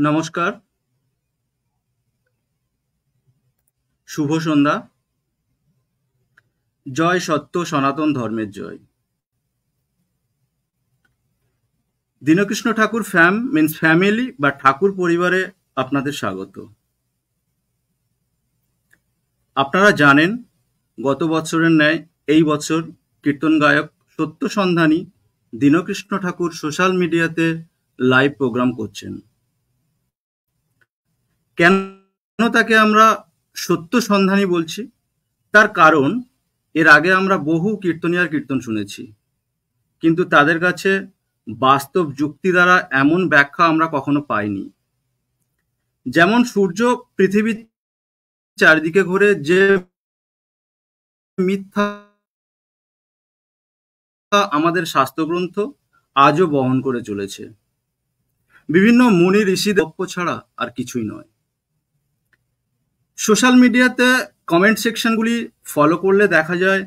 নমস্কার, শুভ সন্ধ্যা। জয় সত্য সনাতন ধর্মের জয়। দীনকৃষ্ণ ঠাকুর ফ্যামিলি বা ঠাকুর পরিবারে আপনাদের স্বাগত। আপনারা জানেন, গত বছরের ন্যায় এই বছর কীর্তন গায়ক সত্য সন্ধানী দীনকৃষ্ণ ঠাকুর সোশ্যাল মিডিয়াতে লাইভ প্রোগ্রাম করছেন। কেন তাকে আমরা সত্য সন্ধানী বলছি? তার কারণ, এর আগে আমরা বহু কীর্তনিয়ার কীর্তন শুনেছি, কিন্তু তাদের কাছে বাস্তব যুক্তি দ্বারা এমন ব্যাখ্যা আমরা কখনো পাইনি। যেমন সূর্য পৃথিবীর চারিদিকে ঘুরে যে মিথ্যা আমাদের শাস্ত্রগ্রন্থ আজও বহন করে চলেছে, বিভিন্ন মুনি ঋষি গপ্প ছাড়া আর কিছুই নয়। সোশ্যাল মিডিয়াতে কমেন্ট সেকশনগুলি ফলো করলে দেখা যায়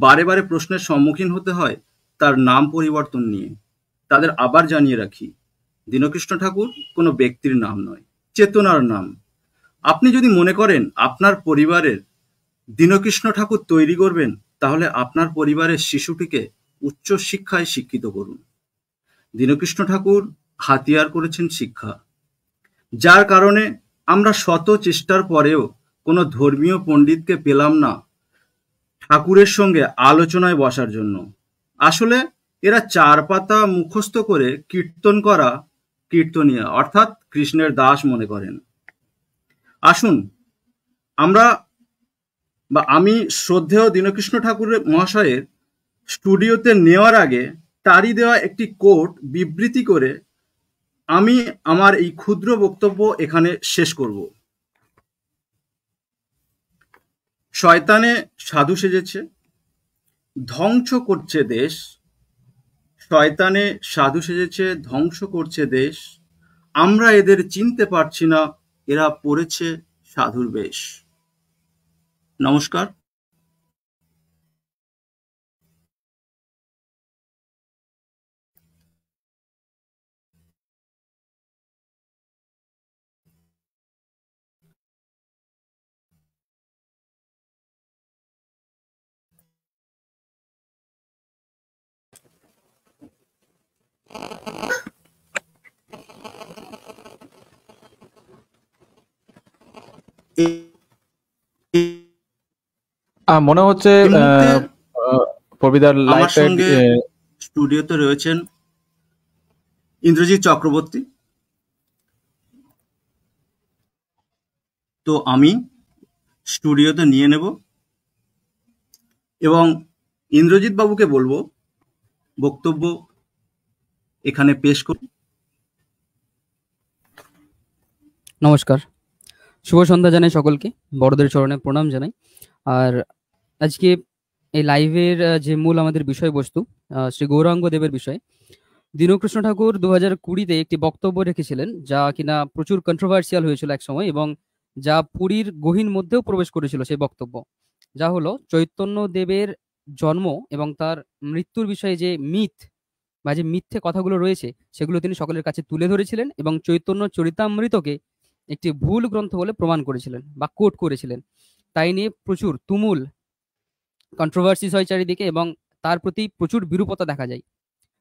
বারে বারে প্রশ্নের সম্মুখীন হতে হয় তার নাম পরিবর্তন নিয়ে। তাদের আবার জানিয়ে রাখি, দীনকৃষ্ণ ঠাকুর কোনো ব্যক্তির নাম নয়, চেতনার নাম। আপনি যদি মনে করেন আপনার পরিবারের দীনকৃষ্ণ ঠাকুর তৈরি করবেন, তাহলে আপনার পরিবারের শিশুটিকে উচ্চ শিক্ষায় শিক্ষিত করুন। দীনকৃষ্ণ ঠাকুর হাতিয়ার করেছেন শিক্ষা, যার কারণে আমরা শত চেষ্টার পরেও কোনো ধর্মীয় পণ্ডিতকে পেলাম না ঠাকুরের সঙ্গে আলোচনায় বসার জন্য। আসলে এরা 4 পাতা মুখস্থ করে কীর্তন করা কীর্তনিয়া, অর্থাৎ কৃষ্ণের দাস মনে করেন। আসুন আমি শ্রদ্ধেয় দীনকৃষ্ণ ঠাকুর মহাশয়ের স্টুডিওতে নেওয়ার আগে তারই দেওয়া একটি কোট বিবৃতি করে আমি আমার এই ক্ষুদ্র বক্তব্য এখানে শেষ করব। শয়তানে সাধু সেজেছে, ধ্বংস করছে দেশ। শয়তানে সাধু সেজেছে, ধ্বংস করছে দেশ। আমরা এদের চিনতে পারছি না, এরা পড়েছে সাধুর বেশ। নমস্কার। মনে হচ্ছে এই মুহূর্তে প্রবিদার আমার লাইভ সঙ্গে স্টুডিওতে রয়েছেন ইন্দ্রজিৎ চক্রবর্তী। তো আমি স্টুডিওতে নিয়ে নেব এবং ইন্দ্রজিৎ বাবুকে বলবো বক্তব্য এখানে পেশ করুন। নমস্কার, শুভ সন্ধ্যা জানাই সকলকে, বড়দের চরণে প্রণাম জানাই। আর আজকে এই লাইভের যে মূল আমাদের বিষয়বস্তু, শ্রী গৌরাঙ্গ দেবের বিষয়ে। দীনকৃষ্ণ ঠাকুর 2020-তে একটি বক্তব্য রেখেছিলেন, যা কিনা প্রচুর কন্ট্রোভার্সিয়াল হয়েছিল এক সময়, এবং যা পুরীর গহীন মধ্যেও প্রবেশ করেছিল সেই বক্তব্য, যা হলো চৈতন্য দেবের জন্ম এবং তার মৃত্যুর বিষয়ে যে মিথ বা যে মিথ্যে কথাগুলো রয়েছে সেগুলো তিনি সকলের কাছে তুলে ধরেছিলেন এবং চৈতন্য চরিতামৃতকে একটি ভুল গ্রন্থ বলে প্রমাণ করেছিলেন বা কোট করেছিলেন। তাই নিয়ে প্রচুর তুমুল কন্ট্রোভার্সিস হয় চারিদিকে এবং তার প্রতি প্রচুর বিরূপতা দেখা যায়।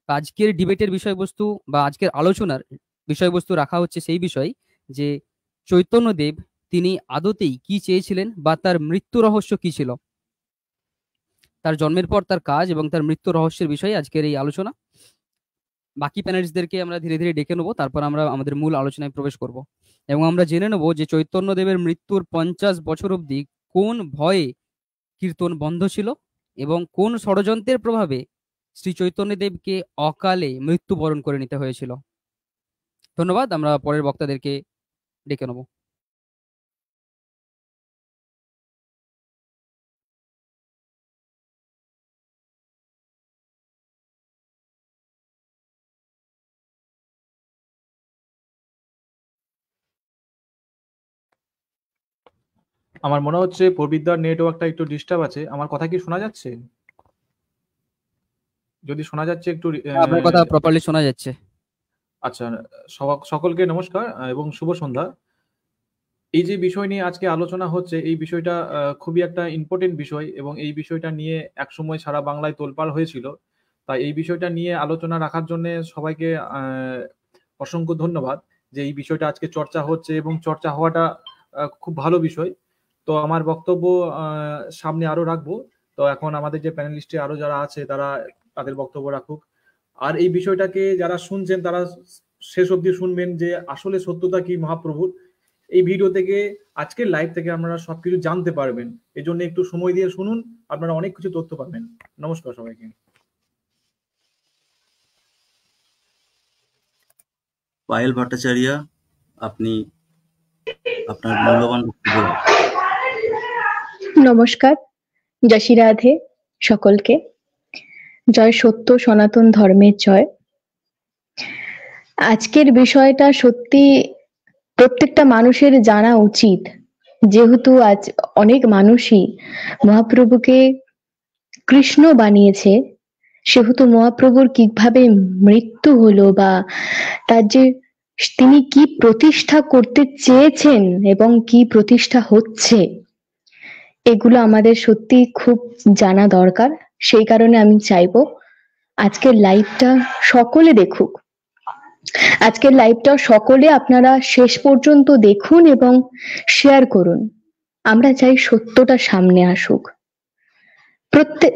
আজকের ডিবেটের বিষয়বস্তু বা আজকের আলোচনার বিষয়বস্তু রাখা হচ্ছে সেই বিষয় যে চৈতন্যদেব তিনি আদতেই কি চেয়েছিলেন বা তার মৃত্যু রহস্য কি ছিল, তার জন্মের পর তার কাজ এবং তার মৃত্যু রহস্যের বিষয়ে আজকের এই আলোচনা। বাকি প্যানেলিস্টদেরকে আমরা ধীরে ধীরে ডেকে নেবো, তারপর আমরা আমাদের মূল আলোচনায় প্রবেশ করব এবং আমরা জেনে নেব যে চৈতন্যদেবের মৃত্যুর 50 বছর অবধি কোন ভয়ে কীর্তন বন্ধ ছিল এবং কোন ষড়যন্ত্রের প্রভাবে শ্রী চৈতন্যদেবকে অকালে মৃত্যুবরণ করে নিতে হয়েছিল। ধন্যবাদ, আমরা পরের বক্তাদেরকে ডেকে নেব। আমার মনে হচ্ছে প্রবিদার নেটওয়ার্কটা একটু ডিস্টার্ব আছে। আমার কথা কি শোনা যাচ্ছে? যদি শোনা যাচ্ছে একটু আপনার কথা প্রপারলি শোনা যাচ্ছে। আচ্ছা, সকলকে নমস্কার এবং শুভ সন্ধ্যা। এই যে বিষয় নিয়ে আজকে আলোচনা হচ্ছে, এই বিষয়টা খুবই একটা ইম্পর্টেন্ট বিষয় এবং এই বিষয়টা নিয়ে একসময় সারা বাংলায় তোলপাড় হয়েছিল। তাই এই বিষয়টা নিয়ে আলোচনা রাখার জন্য সবাইকে অসংখ্য ধন্যবাদ যে এই বিষয়টা আজকে চর্চা হচ্ছে এবং চর্চা হওয়াটা খুব ভালো বিষয়। তো আমার বক্তব্য সামনে আরো রাখবো। তো এখন আমাদের যে প্যানেলিস্টে আরো যারা আছে তারা তাদের বক্তব্য রাখুক। আর এই বিষয়টাকে যারা শুনছেন তারা শেষ অবধি শুনবেন যে আসলে সত্যতা কি মহাপ্রভুর। এই ভিডিও থেকে, আজকের লাইভ থেকে আপনারা সবকিছু জানতে পারবেন। এই জন্য একটু সময় দিয়ে শুনুন, আপনারা অনেক কিছু তথ্য পাবেন। নমস্কার সবাইকে। পায়েল ভট্টাচার্য, আপনি আপনার মূল্যবান বক্তব্য রাখুন। নমস্কার, জয় শ্রী রাধে সকলকে। জয় সত্য সনাতন ধর্মের জয়। আজকের বিষয়টা সত্যি প্রত্যেকটা মানুষের জানা উচিত, যেহেতু আজ অনেক মানুষই মহাপ্রভুকে কৃষ্ণ বানিয়েছে, সেহেতু মহাপ্রভুর কিভাবে মৃত্যু হলো বা তার যে তিনি কি প্রতিষ্ঠা করতে চেয়েছেন এবং কি প্রতিষ্ঠা হচ্ছে, এগুলো আমাদের সত্যি খুব জানা দরকার। সেই কারণে আমি চাইবো আজকের লাইভটা সকলে দেখুক। আজকের লাইভটা সকলে আপনারা শেষ পর্যন্ত দেখুন এবং শেয়ার করুন। আমরা চাই সত্যটা সামনে আসুক।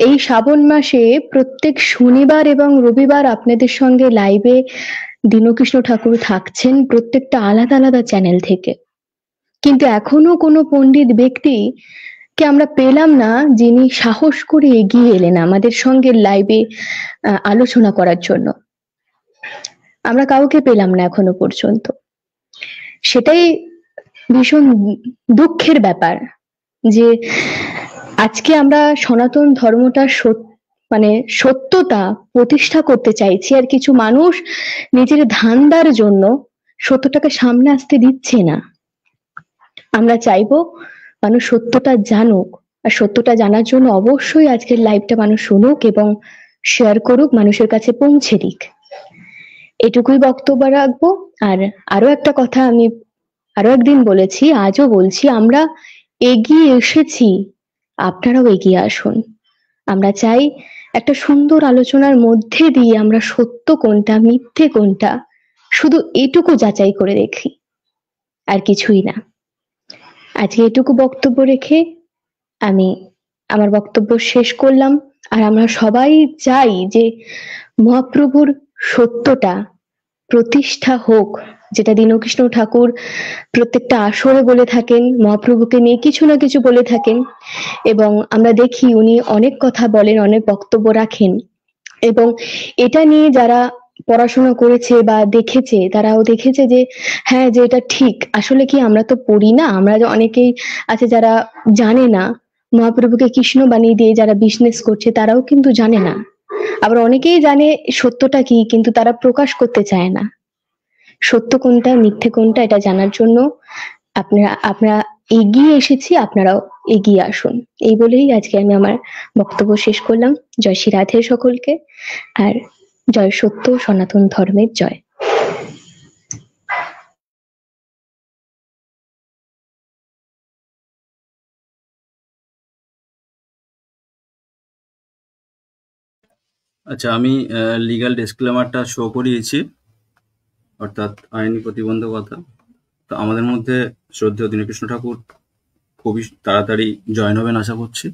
এই শ্রাবণ মাসে প্রত্যেক শনিবার এবং রবিবার আপনাদের সঙ্গে লাইভে দীনকৃষ্ণ ঠাকুর থাকছেন, প্রত্যেকটা আলাদা আলাদা চ্যানেল থেকে। কিন্তু এখনো কোনো পণ্ডিত ব্যক্তি কে আমরা পেলাম না যিনি সাহস করে এগিয়ে এলেন আমাদের সঙ্গে লাইভে আলোচনা করার জন্য। আমরা কাউকে পেলাম না এখনো পর্যন্ত। সেটাই ভীষণ দুঃখের ব্যাপার যে আজকে আমরা সনাতন ধর্মটা মানে সত্যতা প্রতিষ্ঠা করতে চাইছি, আর কিছু মানুষ নিজের ধান্দার জন্য সত্যটাকে সামনে আসতে দিচ্ছে না। আমরা চাইবো মানুষ সত্যটা জানুক, আর সত্যটা জানার জন্য অবশ্যই আজকের লাইভটা মানুষ শুনুক এবং শেয়ার করুক, মানুষের কাছে পৌঁছে দিক। এটুকুই বক্তব্য রাখবো। আর আরো একটা কথা আমি আরো একদিন বলেছি, আজও বলছি, আমরা এগিয়ে এসেছি, আপনারাও এগিয়ে আসুন। আমরা চাই একটা সুন্দর আলোচনার মধ্যে দিয়ে আমরা সত্য কোনটা মিথ্যে কোনটা শুধু এটুকু যাচাই করে দেখি, আর কিছুই না। আজকে এটুকু বক্তব্য রেখে আমি আমার বক্তব্য শেষ করলাম। আর আমরা সবাই চাই যে মহাপ্রভুর সত্যটা প্রতিষ্ঠা হোক, যেটা দীনকৃষ্ণ ঠাকুর প্রত্যেকটা আসরে বলে থাকেন, মহাপ্রভুকে নিয়ে কিছু না কিছু বলে থাকেন এবং আমরা দেখি উনি অনেক কথা বলেন, অনেক বক্তব্য রাখেন। এবং এটা নিয়ে যারা পড়াশোনা করেছে বা দেখেছে তারাও দেখেছে যে হ্যাঁ, যে এটা ঠিক। আসলে কি আমরা তো পড়ি না, আমরা অনেকেই আছে যারা জানে না, মহাপ্রভুকে কৃষ্ণ বানিয়ে দিয়ে যারা বিজনেস করছে তারাও কিন্তু জানে না। আবার অনেকেই জানে সত্যটা কি, কিন্তু তারা প্রকাশ করতে চায় না। সত্য কোনটা মিথ্যে কোনটা এটা জানার জন্য আপনারা এগিয়ে এসেছি, আপনারাও এগিয়ে আসুন। এই বলেই আজকে আমি আমার বক্তব্য শেষ করলাম। জয় শ্রী রাধে সকলকে, আর জয় সত্য সনাতন ধর্মের জয়। আচ্ছা, আমি লিগ্যাল ডিসক্লেমারটা শো করিয়েছি, অর্থাৎ আইনি প্রতিবন্ধকতা। তো আমাদের মধ্যে শ্রদ্ধেয় দীনকৃষ্ণ ঠাকুর খুবই তাড়াতাড়ি জয়েন হবেন আশা করছি।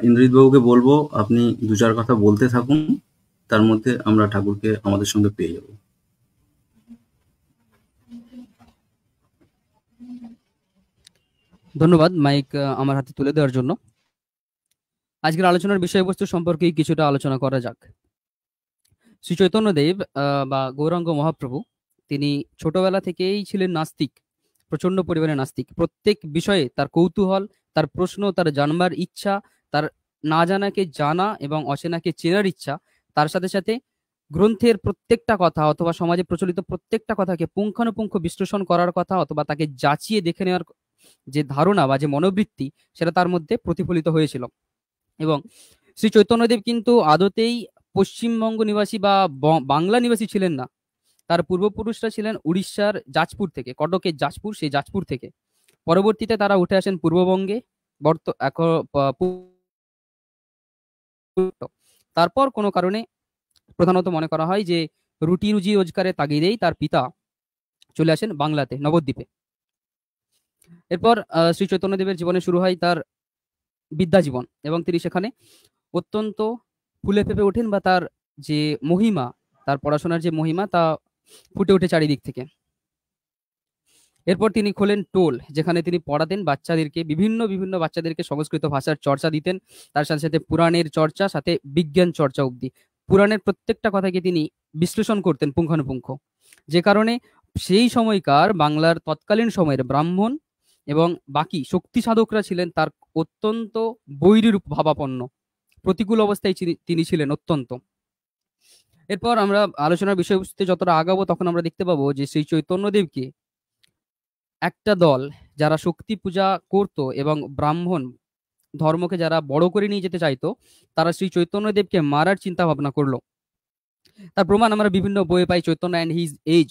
ইন্দ্রজিৎ বাবুকে বলবো আপনি দু চার কথা বলতে থাকুন, তার মধ্যে আমরা ঠাকুরকে আমাদের সঙ্গে পেয়ে যাব। ধন্যবাদ মাইক আমার হাতে তুলে দেওয়ার জন্য। আজকের আলোচনার বিষয়বস্তু সম্পর্কে কিছুটা আলোচনা করা যাক। শ্রী চৈতন্যদেব বা গৌরাঙ্গ মহাপ্রভু, তিনি ছোটবেলা থেকেই ছিলেন নাস্তিক, প্রচন্ড পরিমাণে নাস্তিক। প্রত্যেক বিষয়ে তার কৌতূহল, তার প্রশ্ন, তার জানবার ইচ্ছা, তার না জানাকে জানা এবং অচেনাকে চেনার ইচ্ছা, তার সাথে সাথে গ্রন্থের প্রত্যেকটা কথা অথবা সমাজে প্রচলিত প্রত্যেকটা কথাকে পুঙ্খানুপুঙ্খ বিশ্লেষণ করার কথা অথবা তাকে যাচিয়ে দেখে নেওয়ার যে ধারণা বা যে মনোবৃত্তি, সেটা তার মধ্যে প্রতিফলিত হয়েছিল। এবং শ্রী চৈতন্যদেব কিন্তু আদতেই পশ্চিমবঙ্গ নিবাসী বা বাংলা নিবাসী ছিলেন না, তার পূর্বপুরুষরা ছিলেন উড়িষ্যার জাজপুর থেকে, কটকের জাজপুর, সেই জাজপুর থেকে। পরবর্তীতে তারা উঠে আসেন পূর্ববঙ্গে, তারপর কোনো কারণে প্রধানত মনে করা হয় যে রুটি রুজি রোজগারের তাগিদেই তার পিতা চলে আসেন বাংলাতে, নবদ্বীপে। এরপর শ্রী চৈতন্যদেবের জীবনে শুরু হয় তার বিদ্যা জীবন, এবং তিনি সেখানে অত্যন্ত ফুলে ফেপে ওঠেন, বা তার যে মহিমা, তার পড়াশোনার যে মহিমা, তা ফুটে ওঠে চারিদিক থেকে। এরপর তিনি খোলেন টোল, যেখানে তিনি পড়াতেন বাচ্চাদেরকে, বিভিন্ন বিভিন্ন বাচ্চাদেরকে সংস্কৃত ভাষার চর্চা দিতেন, তার সাথে সাথে পুরাণের চর্চা, সাথে বিজ্ঞান চর্চা অবধি। পুরাণের প্রত্যেকটা কথাকে তিনি বিশ্লেষণ করতেন পুঙ্খানুপুঙ্খ, যে কারণে সেই সময়কার বাংলার তৎকালীন সময়ের ব্রাহ্মণ এবং বাকি শক্তি সাধকরা ছিলেন তার অত্যন্ত বৈরীরূপ ভাবাপন্ন, প্রতিকূল অবস্থায় তিনি ছিলেন অত্যন্ত। এরপর আমরা আলোচনার বিষয়বস্তুতে যতটা আগাবো, তখন আমরা দেখতে পাবো যে শ্রী চৈতন্যদেবকে একটা দল যারা শক্তি পূজা করত এবং ব্রাহ্মণ ধর্মকে যারা বড় করে নিয়ে যেতে চাইতো, তারা শ্রী চৈতন্যদেবকে মারার চিন্তা ভাবনা করলো। তার প্রমাণ আমরা বিভিন্ন বইয়ে পাই। চৈতন্য অ্যান্ড হিজ এজ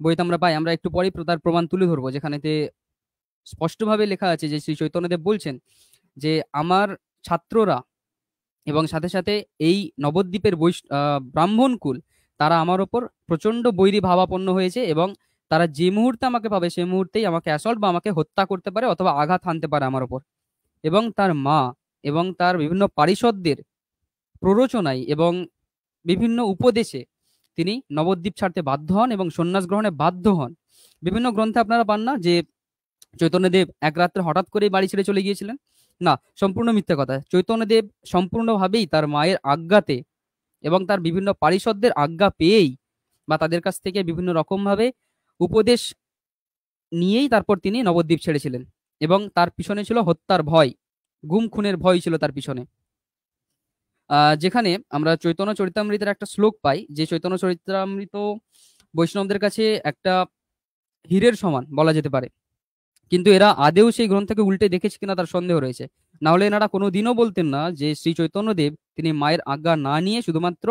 বইতে আমরা পাই, আমরা একটু পরেই তার প্রমাণ তুলে ধরবো, যেখানেতে স্পষ্টভাবে লেখা আছে যে শ্রী চৈতন্যদেব বলছেন যে আমার ছাত্ররা এবং সাথে সাথে এই নবদ্বীপের ব্রাহ্মণ কুল, তারা আমার ওপর প্রচন্ড বৈরী ভাবাপন্ন হয়েছে, এবং তারা যে মুহূর্তে আমাকে পাবে সেই মুহূর্তেই আমাকে অ্যাসল্ট বা আমাকে হত্যা করতে পারে অথবা আঘাত হানতে পারে আমার ওপর। এবং তার মা এবং তার বিভিন্ন পারিষদদের প্ররোচনায় এবং বিভিন্ন উপদেশে তিনি নবদ্বীপ ছাড়তে বাধ্য হন এবং সন্ন্যাস গ্রহণে বাধ্য হন। বিভিন্ন গ্রন্থে আপনারা পান না যে চৈতন্যদেব এক রাত্রে হঠাৎ করেই বাড়ি ছেড়ে চলে গিয়েছিলেন? না, সম্পূর্ণ মিথ্যা কথা। চৈতন্যদেব সম্পূর্ণভাবেই তার মায়ের আজ্ঞাতে এবং তার বিভিন্ন পারিষদদের আজ্ঞা পেয়েই বা তাদের কাছ থেকে বিভিন্ন রকমভাবে উপদেশ নিয়েই তারপর তিনি নবদ্বীপ ছেড়েছিলেন, এবং তার পিছনে ছিল হত্যার ভয়, গুম খুনের ভয় ছিল তার পিছনে। যেখানে আমরা চৈতন্য চরিতামৃতের একটা শ্লোক পাই, যে চৈতন্য চরিতামৃত বৈষ্ণবদের কাছে একটা হীরের সমান বলা যেতে পারে, কিন্তু এরা আদেও সেই গ্রন্থকে উল্টে দেখেছে কিনা তার সন্দেহ রয়েছে। না হলে এনারা কোনোদিনও বলতেন না যে শ্রী চৈতন্যদেব তিনি মায়ের আজ্ঞা না নিয়ে শুধুমাত্র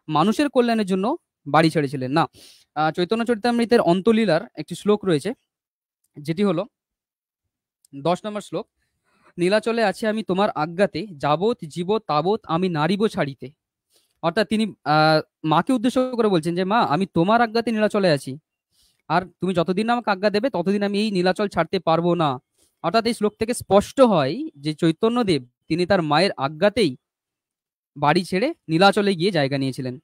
মানুষের কল্যাণের জন্য বাড়ি ছেড়েছিলেন। না, চৈতন্য চরিতামৃতের অন্তলীলার একটি শ্লোক রয়েছে, যেটি হলো 10 নম্বর শ্লোক। নীলাচলে আছে আমি তোমার আজ্ঞাতে, যাবৎ জীব তাবৎ আমি নারিব ছাড়িতে। অর্থাৎ তিনি মাকে উদ্দেশ্য করে বলছেন যে মা, আমি তোমার আজ্ঞাতে নীলাচলে আছি, আর তুমি যতদিন আমাকে আজ্ঞা দেবে ততদিন আমি এই নীলাচল ছাড়তে পারবো না। অর্থাৎ এই শ্লোক থেকে স্পষ্ট হয় যে চৈতন্যদেব তিনি তার মায়ের আজ্ঞাতেই বাড়ি ছেড়ে নীলাচলে গিয়ে জায়গা নিয়েছিলেন।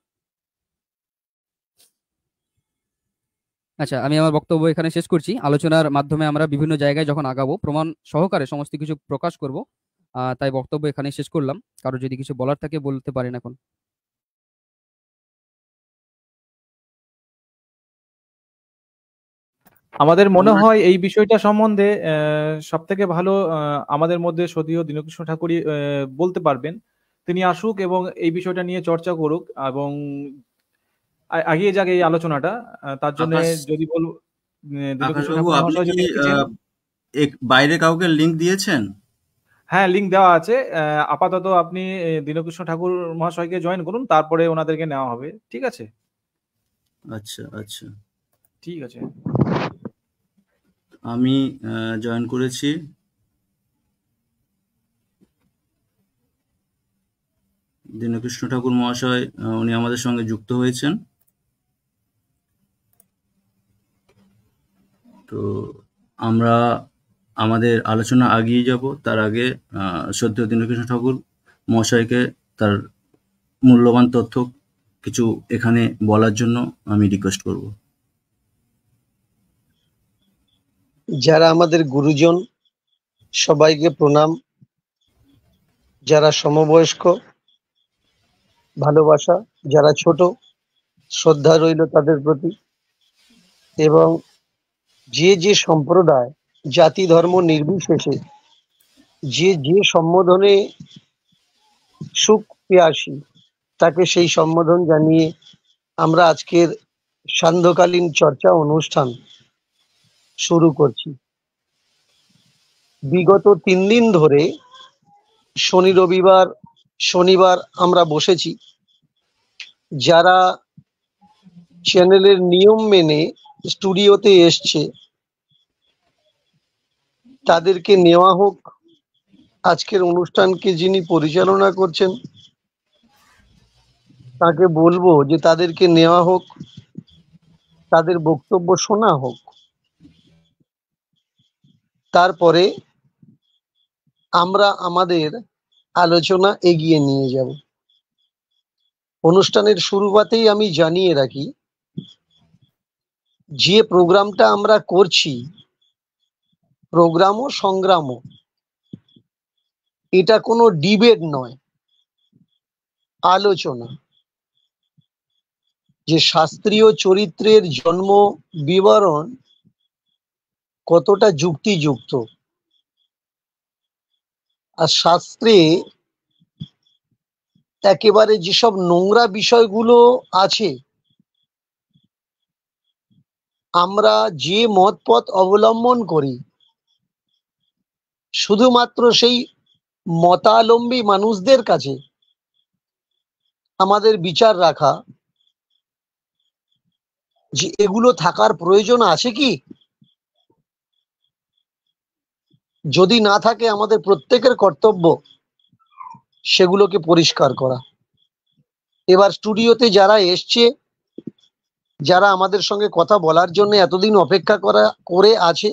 আচ্ছা, আমি আমার বক্তব্য এখানে শেষ করছি। আলোচনার মাধ্যমে আমরা বিভিন্ন জায়গায় যখন আগাবো প্রমাণ সহকারে সমস্ত কিছু প্রকাশ করব। তাই বক্তব্য এখানে শেষ করলাম। কারো যদি কিছু বলার থাকে বলতে পারেন এখন। আমাদের মনে হয় এই বিষয়টা সম্বন্ধে সব থেকে ভালো আমাদের মধ্যে সদীয় দীনকৃষ্ণ ঠাকুরই বলতে পারবেন। তিনি আসুক এবং এই বিষয়টা নিয়ে চর্চা করুক এবং আগিয়ে যাক এই আলোচনাটা। তার জন্য যদি বল বাইরে কাউকে লিংক দিয়েছেন? হ্যাঁ, লিংক দেওয়া আছে। আপাতত আপনি দীনকৃষ্ণ ঠাকুর মহাশয়কে জয়েন করুন, তারপরে ওনাদেরকে নেওয়া হবে। ঠিক আছে? আচ্ছা আচ্ছা, ঠিক আছে। আমি জয়েন করেছি। দীনকৃষ্ণ ঠাকুর মহাশয় উনি আমাদের সঙ্গে যুক্ত হয়েছেন। তো আমরা আমাদের আলোচনা আগিয়ে যাব। তার আগে শ্রদ্ধেয় দীনকৃষ্ণ ঠাকুর মহাশয়কে তার মূল্যবান তথ্য কিছু এখানে বলার জন্য আমি রিকোয়েস্ট করব। যারা আমাদের গুরুজন সবাইকে প্রণাম। যারা সমবয়স্ক ভালোবাসা, যারা ছোট শ্রদ্ধা রইল তাদের প্রতি। এবং যে যে সম্প্রদায় জাতি ধর্ম নির্বিশেষে যে যে সম্বোধনে সুখ পেয়াসী তাকে সেই সম্বোধন জানিয়ে আমরা আজকের সান্ধ্যকালীন চর্চা অনুষ্ঠান শুরু করছি। বিগত 3 দিন ধরে শনি রবিবার শনিবার আমরা বসেছি। যারা চ্যানেলের নিয়ম মেনে স্টুডিওতে এসছে, তাদেরকে নেওয়া হোক। আজকের অনুষ্ঠানকে যিনি পরিচালনা করছেন তাকে বলবো যে তাদেরকে নেওয়া হোক, তাদের বক্তব্য শোনা হোক, তারপরে আমরা আমাদের আলোচনা এগিয়ে নিয়ে যাব। অনুষ্ঠানের শুরুতেই আমি জানিয়ে রাখি, যে প্রোগ্রামটা আমরা করছি, প্রোগ্রাম ও সংগ্রাম, এটা কোনো ডিবেট নয়, আলোচনা। যে শাস্ত্রীয় চরিত্রের জন্ম বিবরণ কতটা যুক্তিযুক্ত, আর শাস্ত্রে একেবারে যেসব নোংরা বিষয়গুলো আছে, আমরা যে মত পথ অবলম্বন করি, শুধুমাত্র সেই মতাবলম্বী মানুষদের কাছে আমাদের বিচার রাখা যে এগুলো থাকার প্রয়োজন আছে কি, যদি না থাকে আমাদের প্রত্যেকের কর্তব্য সেগুলোকে পরিষ্কার করা। এবার স্টুডিওতে যারা এসছে, যারা আমাদের সঙ্গে কথা বলার জন্য এতদিন অপেক্ষা করে আছে,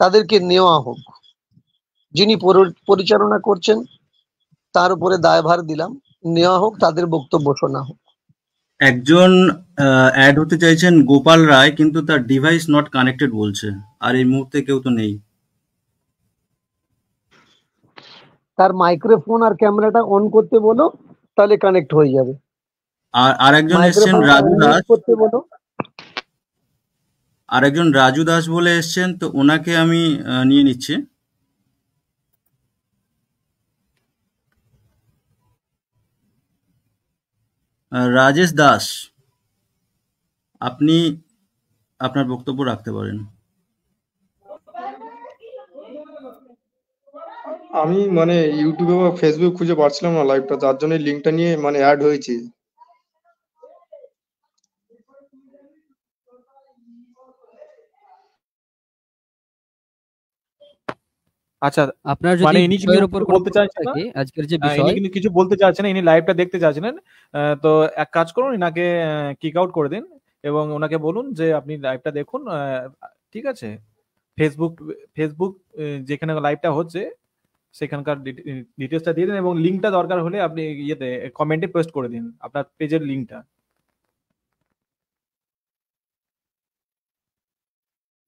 তাদেরকে নেওয়া হোক। যিনি পরিচালনা করছেন তার উপরে দায়ভার দিলাম, নেওয়া হোক, তাদের বক্তব্য শোনা হোক। একজন অ্যাড হতে চাইছেন গোপাল রায়, কিন্তু তার ডিভাইস নট কানেক্টেড বলছে, আর এই মুহূর্তে কেউ তো নেই। তার মাইক্রোফোন আর ক্যামেরাটা অন করতে বলো, তাহলে কানেক্ট হয়ে যাবে। আর আরেকজন এসছেন রাজু দাস, করতে বলো। আরেকজন রাজু দাস বলে এসছেন, তো ওনাকে আমি নিয়ে নিচ্ছি। রাজেশ দাস, আপনি আপনার বক্তব্য রাখতে পারেন। আমি মানে ইউটিউবে বা ফেসবুক খুঁজে পাচ্ছিলাম না লাইভটা, যার জন্য লিঙ্কটা নিয়ে মানে অ্যাড হয়েছি। আচ্ছা, আপনার মানে যদি ইনি কিন্তু বিষয়ের উপর কিছু কোনো বলতে প্রশ্ন চাইছেন না। থাকে আজকের যে ইনি বিষয়, কিন্তু কিছু বলতে চাচ্ছেন না, ইনি লাইভটা দেখতে চাচ্ছিলেন। তো এক কাজ করুন, ইনাকে কিক আউট করে দিন এবং ওনাকে বলুন যে আপনি লাইভটা দেখুন। ঠিক আছে, ফেসবুক ফেসবুক যেখানে লাইভটা হচ্ছে সেখানকার ডিটেলসটা দিয়ে দিন এবং লিঙ্কটা দরকার হলে আপনি ইয়েতে কমেন্টে পোস্ট করে দিন আপনার পেজের লিঙ্কটা।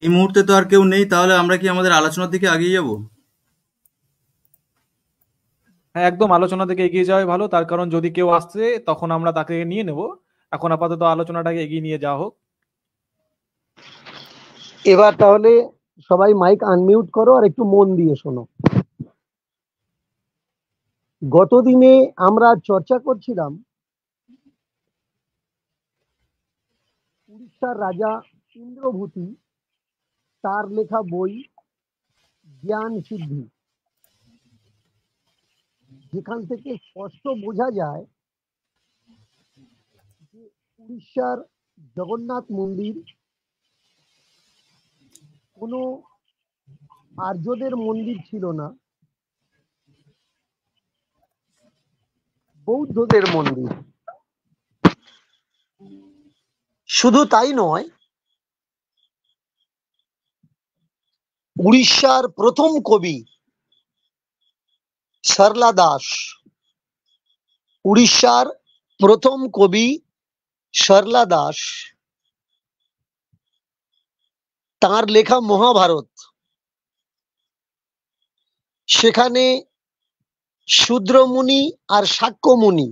এই মুহূর্তে তো আর কেউ নেই, তাহলে আমরা কি আমাদের আলোচনার দিকে এগিয়ে যাব? হ্যাঁ, একদম আলোচনা থেকে এগিয়ে যাওয়াই ভালো, তার কারণ যদি কেউ আসছে তখন আমরা তাকে নিয়ে নেব। এখন আপাতত আলোচনাটাকে এগিয়ে নিয়ে যাওয়া হোক। এবার তাহলে সবাই মাইক আনমিউট করো আর একটু মন দিয়ে শোনো। গতদিনে আমরা চর্চা করছিলাম উড়িষ্যার রাজা ইন্দ্রভূতি, তার লেখা বই জ্ঞান সিদ্ধি, যেখান থেকে স্পষ্ট বোঝা যায় যে উড়িষ্যার জগন্নাথ মন্দির কোনো আর্যদের মন্দির ছিল না, বৌদ্ধদের মন্দির। শুধু তাই নয়, উড়িষ্যার প্রথম কবি সরলা দাস, উড়িষ্যার প্রথম কবি সরলা দাস, তার লেখা মহাভারত, সেখানে শূদ্রমুনি আর শাক্যমুনি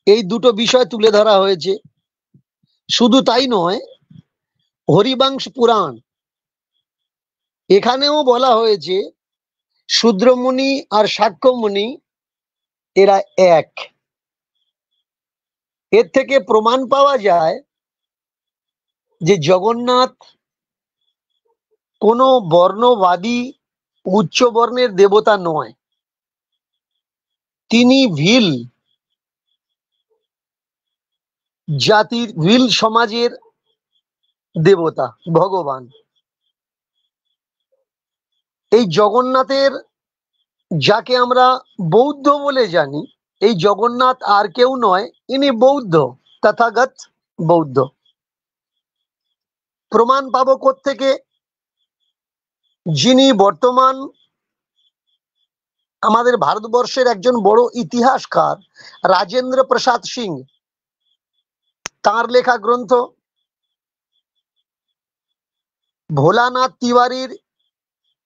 এই দুটো বিষয় তুলে ধরা হয়েছে। শুধু তাই নয়, হরিবংশ পুরাণ, এখানেও বলা হয়েছে শূদ্রমুনি আর শাক্যমুনি এরা এক। এর থেকে প্রমাণ পাওয়া যায় যে জগন্নাথ কোনো বর্ণবাদী উচ্চ বর্ণের দেবতা নয়, তিনি ভিল, জাতির ভিল সমাজের দেবতা ভগবান। এই জগন্নাথের, যাকে আমরা বৌদ্ধ বলে জানি, এই জগন্নাথ আর কেউ নয়, ইনি বৌদ্ধ, তথাগত বৌদ্ধ। প্রমাণ পাবো কোত্থেকে? যিনি বর্তমান আমাদের ভারতবর্ষের একজন বড় ইতিহাসকার রাজেন্দ্র প্রসাদ সিং, তার লেখা গ্রন্থ ভোলানাথ তিওয়ারির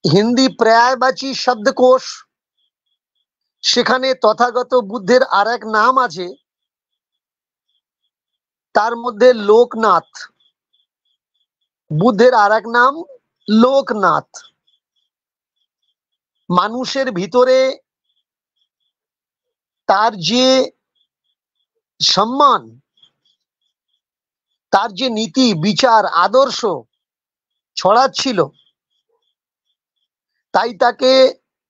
হিন্দি প্রায়বাচী শব্দকোষ, সেখানে তথাগত বুদ্ধের আর এক নাম আছে, তার মধ্যে লোকনাথ। বুদ্ধের আর এক নাম লোকনাথ। মানুষের ভিতরে তার যে সম্মান, তার যে নীতি বিচার আদর্শ ছড়াচ্ছিল, তাই তাকে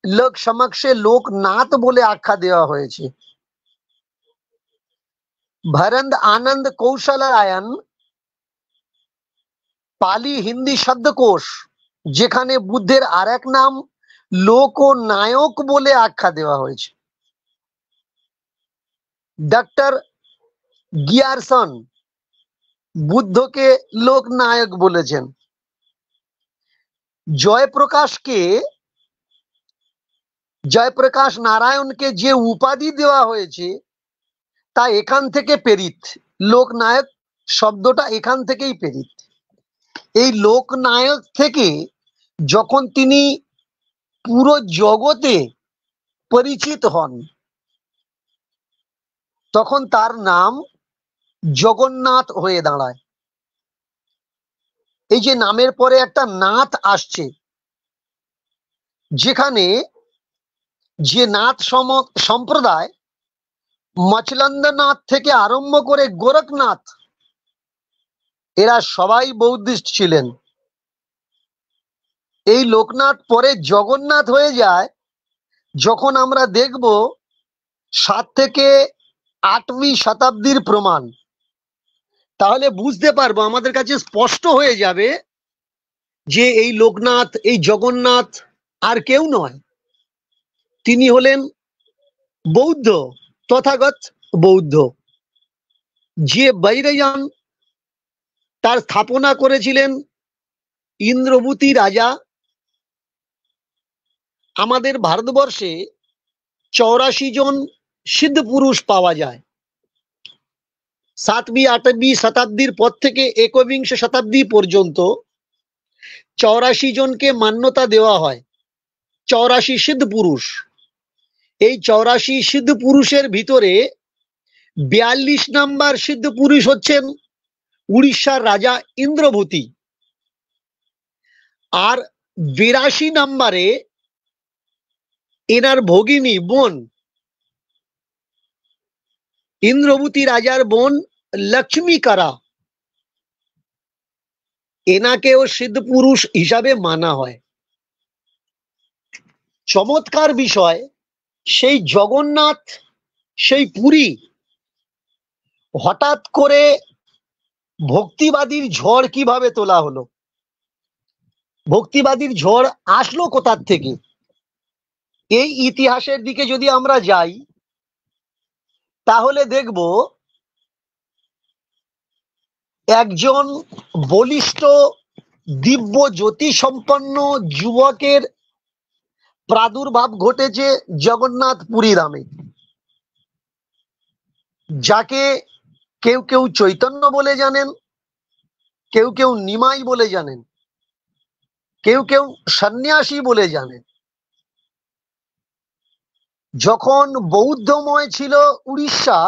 লোক সমক্ষে লোকনাথ বলে আখ্যা দেওয়া হয়েছে। ভরন্দ আনন্দ কৌশলায়ন পালি হিন্দি শব্দকোষ, যেখানে বুদ্ধের আর এক নাম লোকনায়ক বলে আখ্যা দেওয়া হয়েছে। ডক্টর গিয়ারসন বুদ্ধকে লোকনায়ক বলেছেন। জয়প্রকাশ নারায়ণকে যে উপাধি দেওয়া হয়েছে তা এখান থেকে প্রেরিত। লোকনায়ক শব্দটা এখান থেকেই প্রেরিত। এই লোকনায়ক থেকে যখন তিনি পুরো জগতে পরিচিত হন, তখন তার নাম জগন্নাথ হয়ে দাঁড়ায়। এই যে নামের পরে একটা নাথ আসছে, যেখানে যে নাথ সম্প্রদায় মচলন্দনাথ থেকে আরম্ভ করে গোরখনাথ, এরা সবাই বৌদ্ধিস্ট ছিলেন। এই লোকনাথ পরে জগন্নাথ হয়ে যায় যখন আমরা দেখব 7 থেকে 8वीं শতাব্দীর প্রমাণ। তাহলে বুঝতে পারবো, আমাদের কাছে স্পষ্ট হয়ে যাবে যে এই লোকনাথ, এই জগন্নাথ আর কেউ নয়, তিনি হলেন বৌদ্ধ, তথাগত বৌদ্ধ। যে বৈরজন তার স্থাপনা করেছিলেন ইন্দ্রভূতি রাজা। আমাদের ভারতবর্ষে 84 জন সিদ্ধ পুরুষ পাওয়া যায়। 7वीं 8वीं শতাব্দীর পর থেকে একবিংশ শতাব্দী পর্যন্ত 84 জনকে মান্যতা দেওয়া হয়, 84 সিদ্ধ পুরুষ। এই 84 সিদ্ধ পুরুষের ভিতরে 42 নম্বর সিদ্ধ পুরুষ হচ্ছেন উড়িষ্যার রাজা ইন্দ্রভূতি, আর 82 নম্বরে এনার ভগিনী বোন, ইন্দ্রভূতি রাজার বোন লক্ষ্মীকারা, এনাকেও সিদ্ধ পুরুষ হিসাবে মানা হয়। চমৎকার বিষয়, সেই জগন্নাথ, সেই পুরী হঠাৎ করে ভক্তিবাদীর ঝড় কিভাবে তোলা হলো? ভক্তিবাদীর ঝড় আসলো কোথা থেকে? এই ইতিহাসের দিকে যদি আমরা যাই, তাহলে দেখব একজন বলিষ্ঠ দিব্য জ্যোতি সম্পন্ন যুবকের প্রাদুর্ভাব ঘটেছে জগন্নাথ পুরী ধামে, যাকে কেউ কেউ চৈতন্য বলে জানেন, কেউ কেউ নিমাই বলে জানেন, কেউ কেউ সন্ন্যাসী বলে জানেন। যখন বৌদ্ধময় ছিল উড়িষ্যা,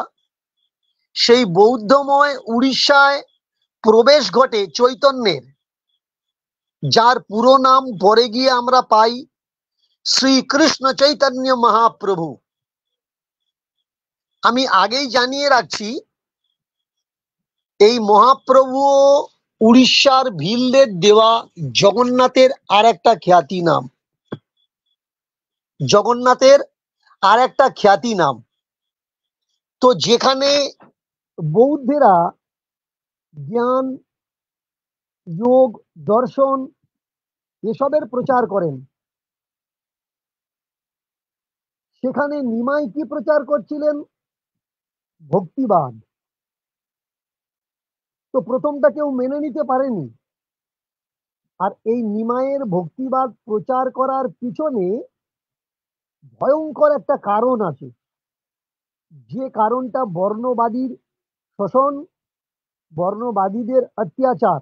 সেই বৌদ্ধময় উড়িষ্যায় প্রবেশ ঘটে চৈতন্যের, যার পুরো নাম পরে গিয়ে আমরা পাই শ্রীকৃষ্ণ চৈতন্য মহাপ্রভু। আমি আগেই জানিয়ে রাখছি, এই মহাপ্রভু উড়িষ্যার ভিলদের দেওয়া জগন্নাথের আর একটা খ্যাতি নাম। জগন্নাথের আর একটা খ্যাতি নাম। তো যেখানে বৌদ্ধেরা জ্ঞান, যোগ, দর্শন এসবের প্রচার করেন। সেখানে নিমাই কি প্রচার করছিলেন? ভক্তিবাদ। তো প্রথমটা কেউ মেনে নিতে পারেনি। আর এই নিমাইয়ের ভক্তিবাদ প্রচার করার পিছনে ভয়ঙ্কর একটা কারণ আছে, যে কারণটা বর্ণবাদীর শোষণ, বর্ণবাদীদের অত্যাচার।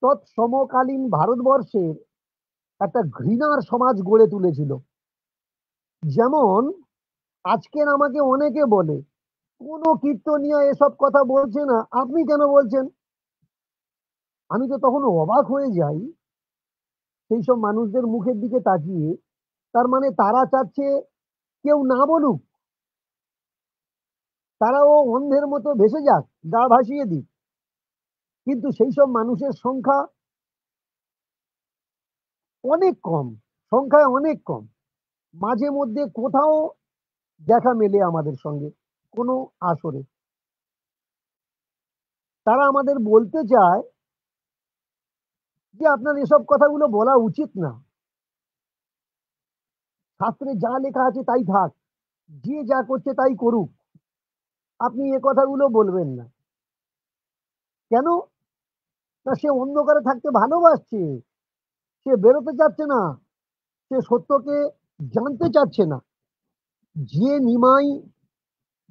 তৎসমকালীন ভারতবর্ষের একটা ঘৃণার সমাজ গড়ে তুলেছিল। যেমন আজকের আমাকে অনেকে বলে, কোন কীর্তনিয়া এসব কথা বলছে না, আপনি কেন বলছেন? আমি তো তখন অবাক হয়ে যাই সেই সব মানুষদের মুখের দিকে তাকিয়ে। তার মানে তারা চাচ্ছে কেউ না বলুক, তারাও অন্ধের মতো ভেসে যাক, গা ভাসিয়ে দিক। কিন্তু সেই সব মানুষের সংখ্যা অনেক কম, সংখ্যায় অনেক কম। মাঝে মধ্যে কোথাও দেখা মেলে আমাদের সঙ্গে কোনো আসরে। তারা আমাদের বলতে চায় যে আপনার এসব কথাগুলো বলা উচিত না, শাস্ত্রে যা লেখা আছে তাই থাক, যে যা করছে তাই করুক, আপনি এ কথাগুলো বলবেন না। কেন? না, সে অন্ধকারে থাকতে ভালোবাসছে, সে বেরোতে চাচ্ছে না, সে সত্যকে জানতে চাচ্ছে না। যে নিমাই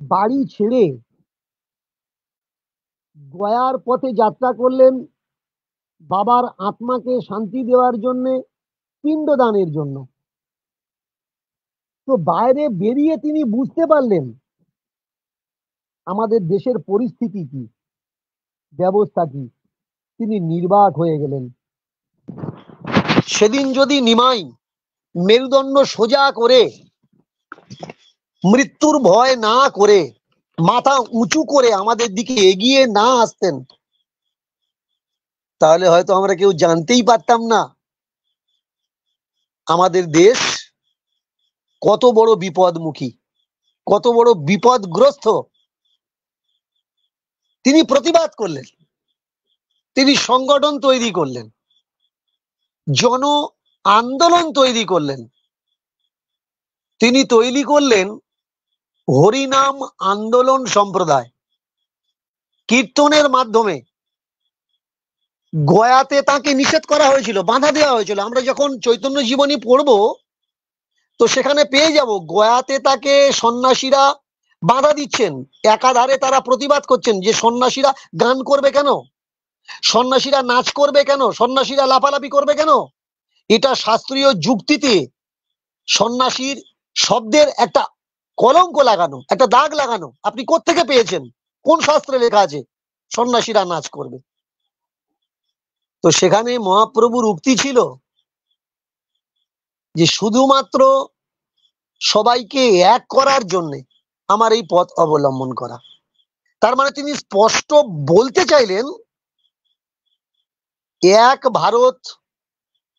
বাড়ি ছেড়ে গয়ার পথে যাত্রা করলেন বাবার আত্মাকে শান্তি দেওয়ার জন্য, পিণ্ডদানের জন্য, তো বাইরে বেরিয়ে তিনি বুঝতে পারলেন আমাদের দেশের পরিস্থিতি কি, ব্যবস্থা কি। তিনি নির্বাক হয়ে গেলেন। সেদিন যদি নিমাই মেরুদণ্ড সোজা করে, মৃত্যুর ভয় না করে, মাথা উঁচু করে আমাদের দিকে এগিয়ে না আসতেন, তাহলে হয়তো আমরা কেউ জানতেই পারতাম না আমাদের দেশ কত বড় বিপদমুখী, কত বড় বিপদগ্রস্ত। তিনি প্রতিবাদ করলেন, তিনি সংগঠন তৈরি করলেন, জন আন্দোলন তৈরি করলেন। তিনি তৈরি করলেন হরিনাম আন্দোলন সম্প্রদায়। কীর্তনের মাধ্যমে গয়াতে তাকে নিষেধ করা হয়েছিল, বাধা দেওয়া হয়েছিল। আমরা যখন চৈতন্য জীবনী পড়বো তো সেখানে পেয়ে যাব গয়াতে তাকে সন্ন্যাসীরা বাধা দিচ্ছেন। একাধারে তারা প্রতিবাদ করছেন যে সন্ন্যাসীরা গান করবে কেন, সন্ন্যাসীরা নাচ করবে কেন, সন্ন্যাসীরা লাফালাফি করবে কেন। এটা শাস্ত্রীয় যুক্তিতে সন্ন্যাসীর শব্দের একটা কলঙ্ক লাগানো, একটা দাগ লাগানো। আপনি কোত্থেকে পেয়েছেন? কোন শাস্ত্রে লেখা আছে সন্ন্যাসীরা নাচ করবে? তো সেখানে মহাপ্রভুর উক্তি ছিল যে শুধুমাত্র সবাইকে এক করার জন্য আমার এই পথ অবলম্বন করা। তার মানে তিনি স্পষ্ট বলতে চাইলেন এক ভারত,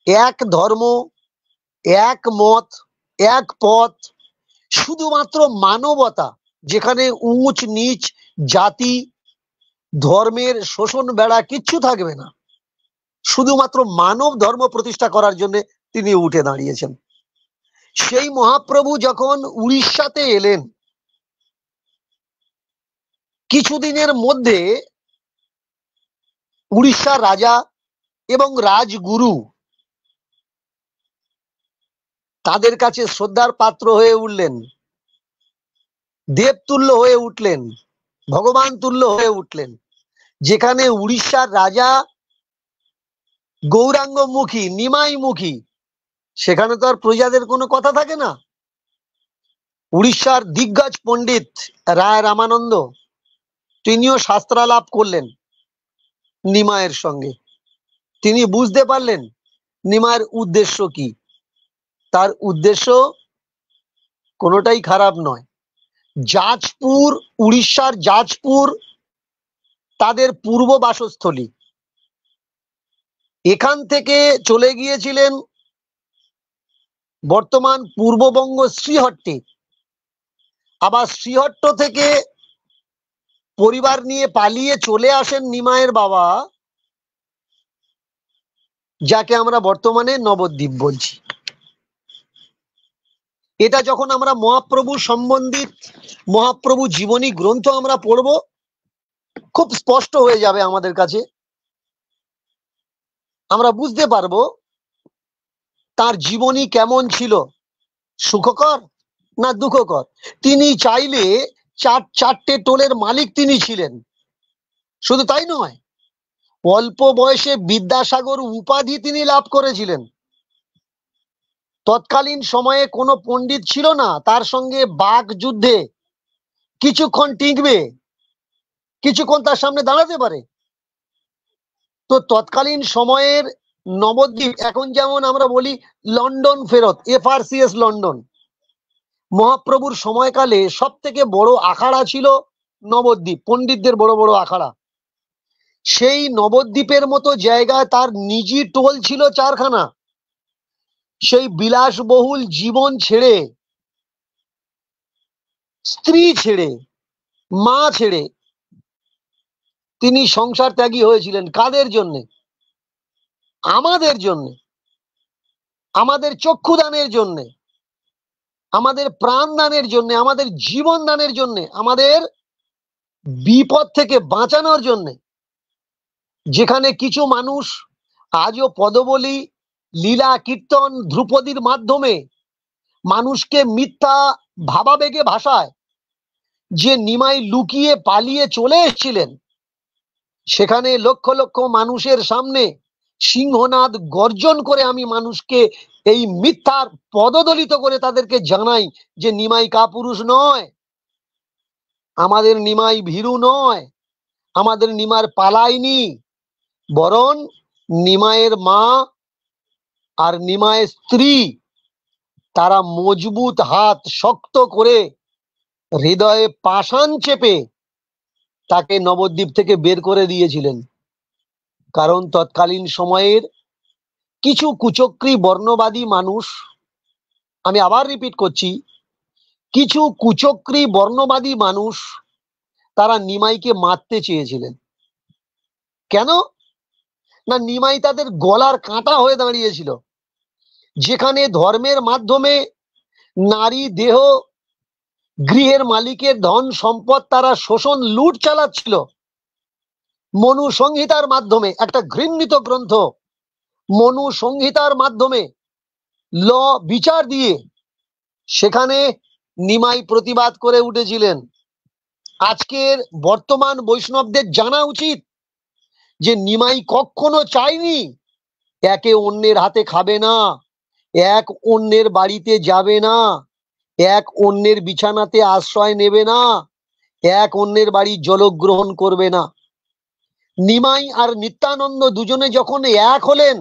এক ধর্ম, এক মত, এক পথ, শুধুমাত্র মানবতা, যেখানে উঁচ নিচ জাতি ধর্মের শোষণ বেড়া কিচ্ছু থাকবে না, শুধুমাত্র মানব ধর্ম প্রতিষ্ঠা করার জন্য তিনি উঠে দাঁড়িয়েছেন। সেই মহাপ্রভু যখন উড়িষ্যাতে এলেন, কিছুদিনের মধ্যে উড়িষ্যার রাজা এবং রাজগুরু তাদের কাছে শ্রদ্ধার পাত্র হয়ে উঠলেন, দেবতুল্য হয়ে উঠলেন, ভগবান তুল্য হয়ে উঠলেন। যেখানে উড়িষ্যার রাজা গৌরাঙ্গমুখী, নিমাইমুখী, সেখানে তো আর প্রজাদের কোনো কথা থাকে না। উড়িষ্যার দিগ্গজ পণ্ডিত রায় রামানন্দ তিনিও শাস্ত্রালাপ করলেন নিমায়ের সঙ্গে। তিনি বুঝতে পারলেন নিমায়ের উদ্দেশ্য কি। তার উদ্দেশ্য কোনোটাই খারাপ নয়। যাজপুর, উড়িষ্যার যাজপুর তাদের পূর্ব বাসস্থলী। এখান থেকে চলে গিয়েছিলেন বর্তমান পূর্ববঙ্গ শ্রীহট্টে, আবার শ্রীহট্ট থেকে পরিবার নিয়ে পালিয়ে চলে আসেন নিমাইয়ের বাবা, যাকে আমরা বর্তমানে নবদ্বীপ বলছি। এটা যখন আমরা মহাপ্রভু সম্বন্ধিত মহাপ্রভু জীবনী গ্রন্থ আমরা পড়ব, খুব স্পষ্ট হয়ে যাবে আমাদের কাছে। আমরা বুঝতে পারবো তার জীবনী কেমন ছিল, সুখকর না দুঃখকর। তিনি চাইলে চারটে টোলের মালিক তিনি ছিলেন। শুধু তাই নয়, অল্প বয়সে বিদ্যাসাগর উপাধি তিনি লাভ করেছিলেন। তৎকালীন সময়ে কোনো পণ্ডিত ছিল না তার সঙ্গে বাক যুদ্ধে কিছুক্ষণ টিকবে, কিছুক্ষণ তার সামনে দাঁড়াতে পারে। তো তৎকালীন সময়ের নবদ্বীপ, এখন যেমন আমরা বলি লন্ডন ফেরত, FRCS লন্ডন, মহাপ্রভুর সময়কালে সব থেকে বড় আখাড়া ছিল নবদ্বীপ, পণ্ডিতদের বড় বড় আখাড়া। সেই নবদ্বীপের মতো জায়গায় তার নিজি টোল ছিল 4খানা। সেই বিলাসবহুল জীবন ছেড়ে, স্ত্রী ছেড়ে, মা ছেড়ে তিনি সংসার ত্যাগী হয়েছিলেন। কাদের জন্যে? আমাদের জন্যে, আমাদের চক্ষু দানের জন্যে, আমাদের প্রাণ দানের জন্যে, আমাদের জীবন দানের জন্যে, আমাদের বিপদ থেকে বাঁচানোর জন্যে। যেখানে কিছু মানুষ আজও পদবলি, লীলা, কীর্তন, ধ্রুপদীর মাধ্যমে মানুষকে মিথ্যা ভাবাবেগে ভাষায় যে নিমাই লুকিয়ে পালিয়ে চলে এসেছিলেন, সেখানে লক্ষ লক্ষ মানুষের সামনে সিংহনাদ গর্জন করে আমি মানুষকে এই মিথ্যার পদদলিত করে তাদেরকে জানাই যে নিমাই কাপুরুষ নয়, আমাদের নিমাই ভীরু নয়, আমাদের নিমার পালায়নি, বরং নিমাইয়ের মা আর নিমাইয়ের স্ত্রী তারা মজবুত হাত শক্ত করে হৃদয়ে পাষাণ চেপে তাকে নবদ্বীপ থেকে বের করে দিয়েছিলেন। কারণ তৎকালীন সময়ের কিছু কুচক্রী বর্ণবাদী মানুষ, আমি আবার রিপিট করছি, কিছু কুচক্রী বর্ণবাদী মানুষ তারা নিমাইকে মারতে চেয়েছিলেন। কেন না, নিমাই তাদের গলার কাঁটা হয়ে দাঁড়িয়েছিল। যেখানে ধর্মের মাধ্যমে নারী দেহ, গৃহের মালিকের ধন সম্পদ তারা শোষণ লুট চালাচ্ছিল, মনু সংহিতার মাধ্যমে, একটা ঘৃণিত গ্রন্থ, মনু সংহিতার মাধ্যমে ল বিচার দিয়ে সেখানে নিমাই প্রতিবাদ করে উঠেছিলেন। আজকের বর্তমান বৈষ্ণবদের জানা উচিত যে নিমাই কখনো চায়নি একে অন্যের হাতে খাবে না, এক অন্যের বাড়িতে যাবে না, এক অন্যের বিছানাতে আশ্রয় নেবে না, এক অন্যের বাড়ি জলগ্রহণ করবে না। নিমাই আর নিত্যানন্দ দুজনে যখন এক হলেন,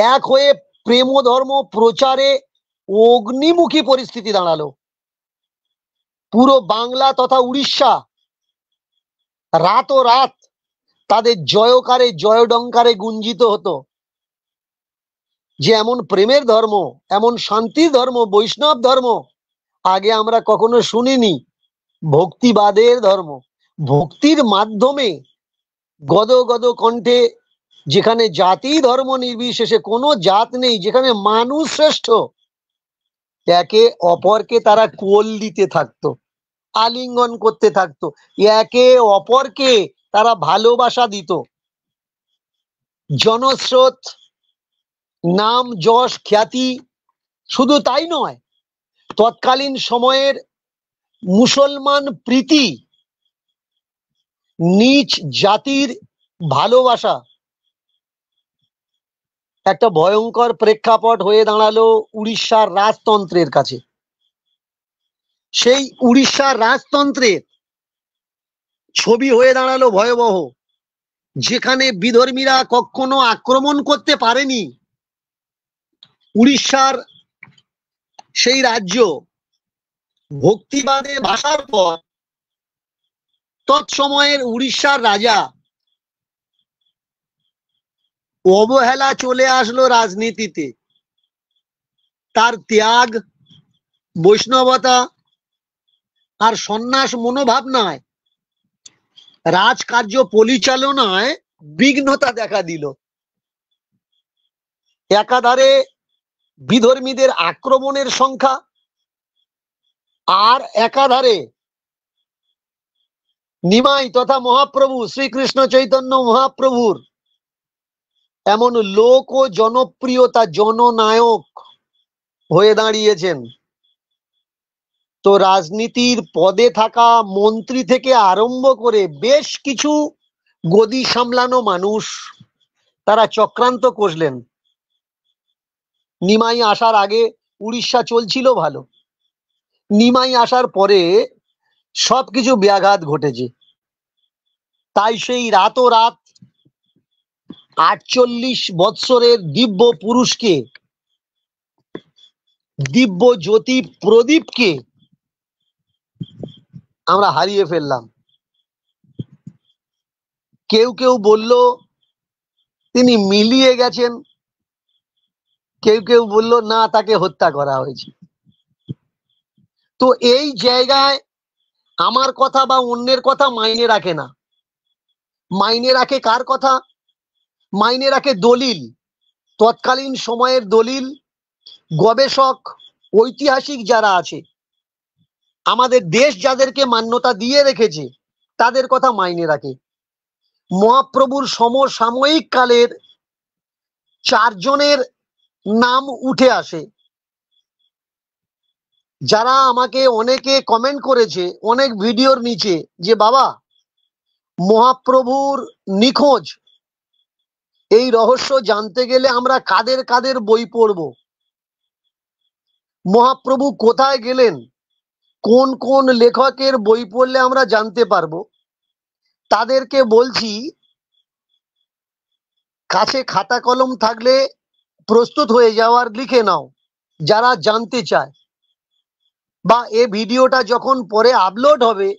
এক হয়ে প্রেম ধর্ম প্রচারে অগ্নিমুখী পরিস্থিতি দাঁড়ালো। পুরো বাংলা তথা উড়িষ্যা রাত তাদের জয়কারে জয়ডঙ্কারে গুঞ্জিত হতো যে এমন প্রেমের ধর্ম, এমন শান্তির ধর্ম, বৈষ্ণব ধর্ম আগে আমরা কখনো শুনিনি। ভক্তিবাদের ধর্ম, ভক্তির মাধ্যমে গদ গদ কণ্ঠে, যেখানে জাতি ধর্ম নির্বিশেষে কোনো জাত নেই, যেখানে মানুষ শ্রেষ্ঠ, একে অপরকে তারা কোল দিতে থাকতো, আলিঙ্গন করতে থাকতো, একে অপরকে তারা ভালোবাসা দিত। জনস্রোত, নাম, যশ, খ্যাতি, শুধু তাই নয়, তৎকালীন সময়ের মুসলমান প্রীতি, নিচ জাতির ভালোবাসা একটা ভয়ঙ্কর প্রেক্ষাপট হয়ে দাঁড়ালো উড়িষ্যার রাজতন্ত্রের কাছে। সেই উড়িষ্যার রাজতন্ত্রের ছবি হয়ে দাঁড়ালো ভয়াবহ, যেখানে বিধর্মীরা কখনো আক্রমণ করতে পারেনি। উড়িষ্যার সেই রাজ্য ভক্তিবাদে ভাসার পর তৎসময়ের উড়িষ্যার রাজা অবহেলা চলে আসলো রাজনীতিতে। তার ত্যাগ, বৈষ্ণবতা আর সন্ন্যাস মনোভাবনায় রাজকার্য পরিচালনায় বিঘ্নতা দেখা দিল। একাধারে বিধর্মীদের আক্রমণের সংখ্যা, আর একাধারে নিমাই তথা মহাপ্রভু শ্রীকৃষ্ণ চৈতন্য মহাপ্রভুর এমন লোক ও জনপ্রিয়তা, জননায়ক হয়ে দাঁড়িয়েছেন। তো রাজনীতির পদে থাকা মন্ত্রী থেকে আরম্ভ করে বেশ কিছু গদি সামলানো মানুষ তারা চক্রান্ত করলেন। নিমাই আসার আগে উড়িষ্যা চলছিল ভালো, নিমাই আসার পরে সবকিছু ব্যাঘাত ঘটেছে। তাই সেই রাতোরাত 48 বৎসরের দিব্য পুরুষকে, দিব্য জ্যোতি প্রদীপকে আমরা হারিয়ে ফেললাম। কেউ কেউ বলল তিনি মিলিয়ে গেছেন, কেউ কেউ বলল না, তাকে হত্যা করা হয়েছে। তো এই জায়গায় আমার কথা বা অন্যের কথা মাইনে রাখে না। মাইনে রাখে কার কথা? মাইনে রাখে দলিল, তৎকালীন সময়ের দলিল, গবেষক, ঐতিহাসিক যারা আছে, আমাদের দেশ যাদেরকে মান্যতা দিয়ে রেখেছে তাদের কথা মাইনে রাখে। মহাপ্রভুর সমসাময়িক কালের 4 জনের নাম উঠে আসে, যারা আমাকে অনেকে কমেন্ট করেছে অনেক ভিডিওর নিচে যে বাবা, মহাপ্রভুর নিখোঁজ এই রহস্য জানতে গেলে আমরা কাদের কাদের বই পড়ব, মহাপ্রভু কোথায় গেলেন, কোন কোন লেখকের বই পড়লে আমরা জানতে পারবো। তাদেরকে বলছি, কাছে খাতা কলম থাকলে প্রস্তুত হয়ে যাওয়ার লিখে নাও যারা জানতে চায়, বা এই ভিডিওটা যখন পরে আপলোড হবে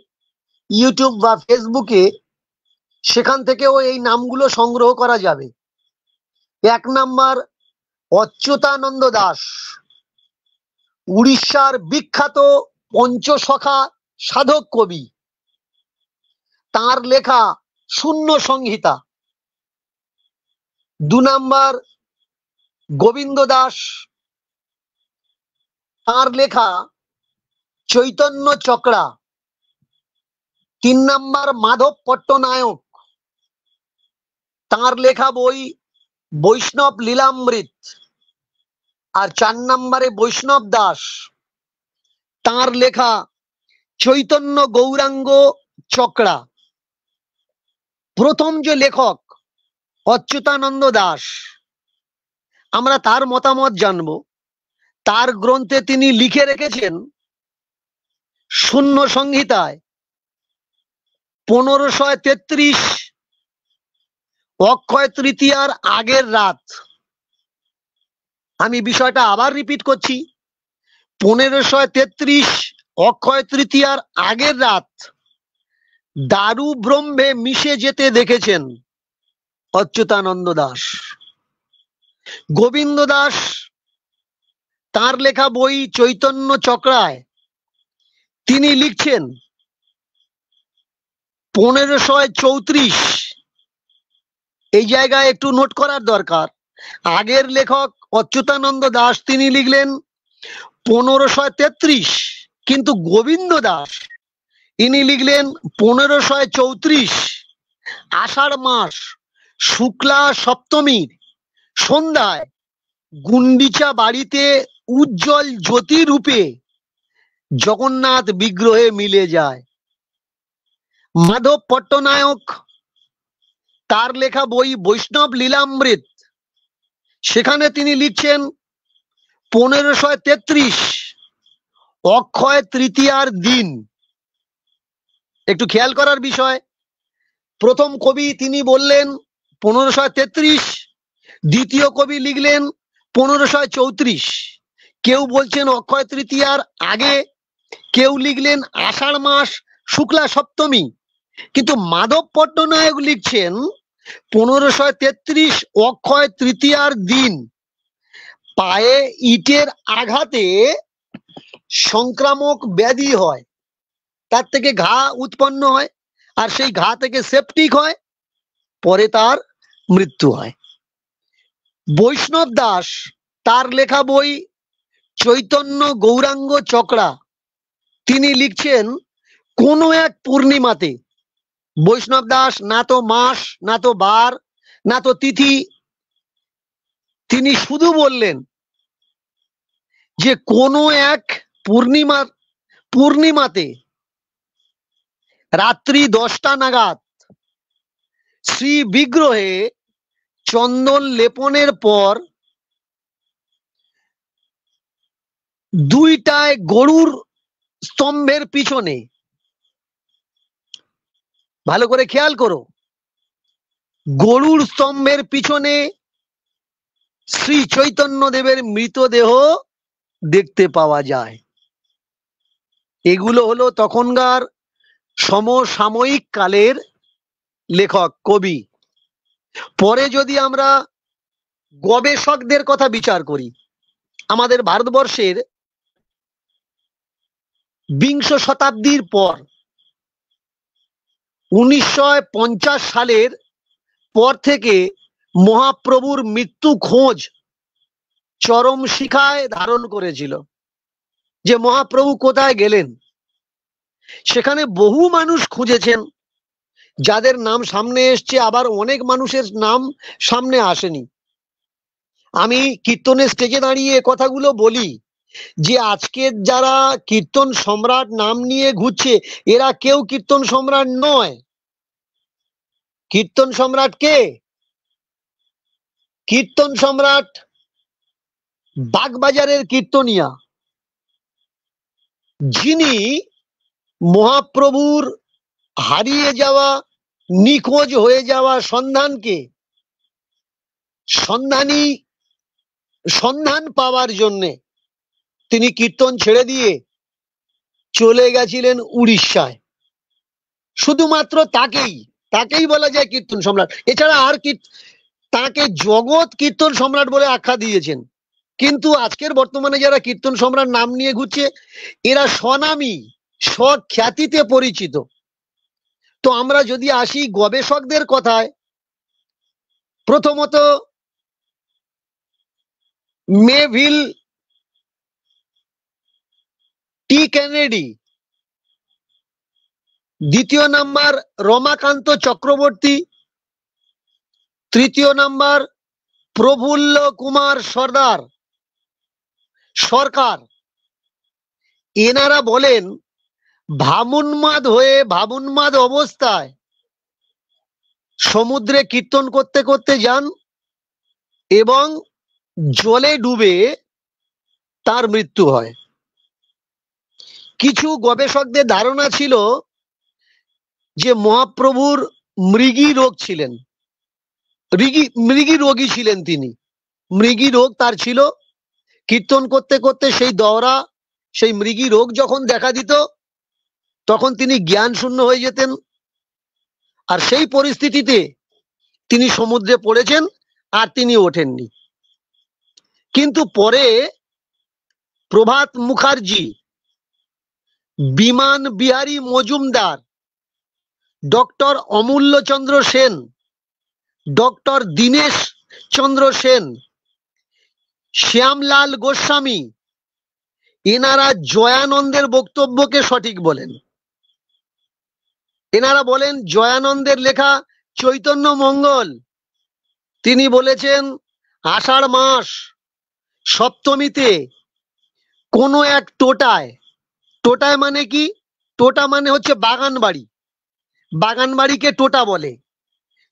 ইউটিউব বা ফেসবুকে, সেখান থেকেও এই নামগুলো সংগ্রহ করা যাবে। 1 নাম্বার অচ্যুতানন্দ দাস, উড়িষ্যার বিখ্যাত পঞ্চসখা সাধক কবি, তার লেখা শূন্য সংহিতা। 2 নাম্বার গোবিন্দ দাস, তার লেখা চৈতন্য চক্রা। 3 নাম্বার মাধব পট্টনায়ক, তার লেখা বই বৈষ্ণব লীলামৃত। আর 4 নম্বরে বৈষ্ণব দাস, তার লেখা চৈতন্য গৌরাঙ্গ চক্রা। প্রথম যে লেখক অচ্যুতানন্দ দাস, আমরা তার মতামত জানব। তার গ্রন্থে তিনি লিখে রেখেছেন শূন্য সংহিতায় 1533 অক্ষয় তৃতীয়ার আগের রাত, আমি বিষয়টা আবার রিপিট করছি, 1533 অক্ষয় তৃতীয়ার আগের রাত দারু ব্রহ্মে মিশে যেতে দেখেছেন অচ্যুতানন্দ দাস। গোবিন্দ দাস, তার লেখা বই চৈতন্য চক্রায় তিনি লিখছেন 1534। এই জায়গায় একটু নোট করার দরকার, আগের লেখক অচ্যুতানন্দ দাস তিনি লিখলেন 1533, কিন্তু গোবিন্দ দাস ইনি লিখলেন 1534 আষাঢ় মাস শুক্লা সপ্তমীর সন্ধ্যায় গুন্ডিচা বাড়িতে উজ্জ্বল জ্যোতি রূপে জগন্নাথ বিগ্রহে মিলে যায়। মাধব পট্টনায়ক, তার লেখা বই বৈষ্ণব লীলামৃত, সেখানে তিনি লিখছেন 1533 অক্ষয় তৃতীয়ার দিন। একটু খেয়াল করার বিষয়, প্রথম কবি তিনি বললেন 1533, দ্বিতীয় কবি লিখলেন 1534। কেউ বলছেন অক্ষয় তৃতীয়ার আগে, কেউ লিখলেন আষাঢ় মাস শুক্লা সপ্তমী, কিন্তু মাধব পট্টনায়ক লিখছেন 1533 অক্ষয় তৃতীয়ার দিন। পায়ে ইটের আঘাতে সংক্রামক ব্যাধি হয়, তার থেকে ঘা উৎপন্ন হয়, আর সেই ঘা থেকে সেপটিক হয়, পরে তার মৃত্যু হয়। বৈষ্ণব দাস তার লেখা বই চৈতন্য গৌরাঙ্গ চক্রা, তিনি লিখছেন কোনো এক পূর্ণিমাতে, বৈষ্ণব দাস না তো মাস, না তো বার, না তো তিথি, তিনি শুধু বললেন যে কোনো এক পূর্ণিমাতে রাত্রি 10টা নাগাদ শ্রী বিগ্রহে চন্দন লেপনের পর 2টায় গরুর স্তম্ভের পিছনে, ভালো করে খেয়াল করো, গরুর স্তম্ভের পিছনে শ্রী চৈতন্য দেবের মৃতদেহ দেখতে পাওয়া যায়। এগুলো হলো তখনকার সমসাময়িক কালের লেখক কবি। পরে যদি আমরা গবেষকদের কথা বিচার করি, আমাদের ভারতবর্ষের 20 শতাব্দীর পর 1950 সালের পর থেকে মহাপ্রভুর মৃত্যু খোঁজ চরম শিখায় ধারণ করেছিল, যে মহাপ্রভু কোথায় গেলেন। সেখানে বহু মানুষ খুঁজেছেন, যাদের নাম সামনে এসছে, আবার অনেক মানুষের নাম সামনে আসেনি। আমি কীর্তনের স্টেজে দাঁড়িয়ে কথাগুলো বলি যে আজকের যারা কীর্তন সম্রাট নাম নিয়ে ঘুরছে, এরা কেউ কীর্তন সম্রাট নয়। কীর্তন সম্রাট কে? কীর্তন সম্রাট বাগবাজারের কীর্তনিয়া, যিনি মহাপ্রভুর হারিয়ে যাওয়া, নিখোঁজ হয়ে যাওয়া সন্ধান পাওয়ার জন্যে তিনি কীর্তন ছেড়ে দিয়ে চলে গেছিলেন উড়িষ্যায়। শুধুমাত্র তাকেই বলা যায় কীর্তন সম্রাট। এছাড়া আর তাকে জগৎ কীর্তন সম্রাট বলে আখ্যা দিয়েছেন। কিন্তু আজকের বর্তমানে যারা কীর্তন সম্রাট নাম নিয়ে ঘুরছে, এরা স্বনামী, স্বখ্যাতিতে পরিচিত। তো আমরা যদি আসি গবেষকদের কথায়, প্রথমত মেভিল টি কেনেডি, দ্বিতীয় নাম্বার রমাকান্ত চক্রবর্তী, তৃতীয় নাম্বার প্রফুল্ল কুমার সরকার। এনারা বলেন ভাবুন্মাদ অবস্থায় সমুদ্রে কীর্তন করতে করতে যান এবং জলে ডুবে তার মৃত্যু হয়। কিছু গবেষকদের ধারণা ছিল যে মহাপ্রভুর মৃগী রোগী ছিলেন তিনি। মৃগী রোগ তার ছিল, কীর্তন করতে করতে সেই মৃগী রোগ যখন দেখা দিত, তখন তিনি জ্ঞান শূন্য হয়ে যেতেন, আর সেই পরিস্থিতিতে তিনি সমুদ্রে পড়েছেন আর তিনি ওঠেননি। কিন্তু পরে প্রভাত মুখার্জি, বিমান বিহারী মজুমদার, ডক্টর অমূল্য চন্দ্র সেন, ডক্টর দীনেশ চন্দ্র সেন, শ্যামলাল গোস্বামী, এনারা জয়ানন্দের বক্তব্যকে সঠিক বলেন। এনারা বলেন জয়ানন্দের লেখা চৈতন্য মঙ্গল, তিনি বলেছেন আষাঢ় মাস সপ্তমীতে কোনো এক টোটায় মানে কি? টোটা মানে হচ্ছে বাগান বাড়িকে টোটা বলে।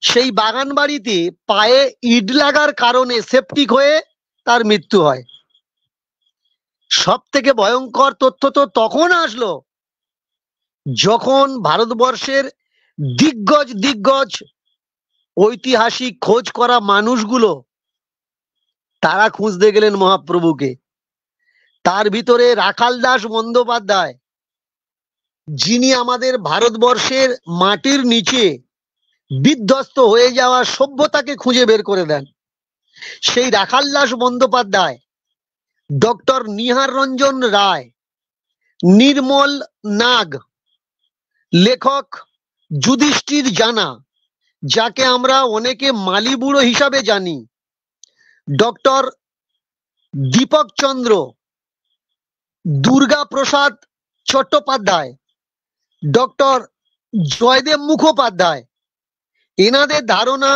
সেই বাগান বাড়িতে পায়ে ইট লাগার কারণে সেপটিক হয়ে তার মৃত্যু হয়। সব থেকে ভয়ঙ্কর তথ্য তো তখন আসলো যখন ভারতবর্ষের দিগ্গজ ঐতিহাসিক খোঁজ করা মানুষগুলো তারা খুঁজতে গেলেন মহাপ্রভুকে। তার ভিতরে রাখাল দাস বন্দ্যোপাধ্যায়, যিনি আমাদের ভারতবর্ষের মাটির নিচে বিধ্বস্ত হয়ে যাওয়া সভ্যতাকে খুঁজে বের করে দেন। সেই রাখাল দাস বন্দ্যোপাধ্যায়, ডক্টর নিহার রঞ্জন রায়, নির্মল নাগ, লেখক যুধিষ্ঠির জানা, যাকে আমরা অনেকে মালিবুড়ো হিসাবে জানি, ডক্টর দীপক চন্দ্র, দুর্গা প্রসাদ চট্টোপাধ্যায়, ডক্টর জয়দেব মুখোপাধ্যায়, এনাদের ধারণা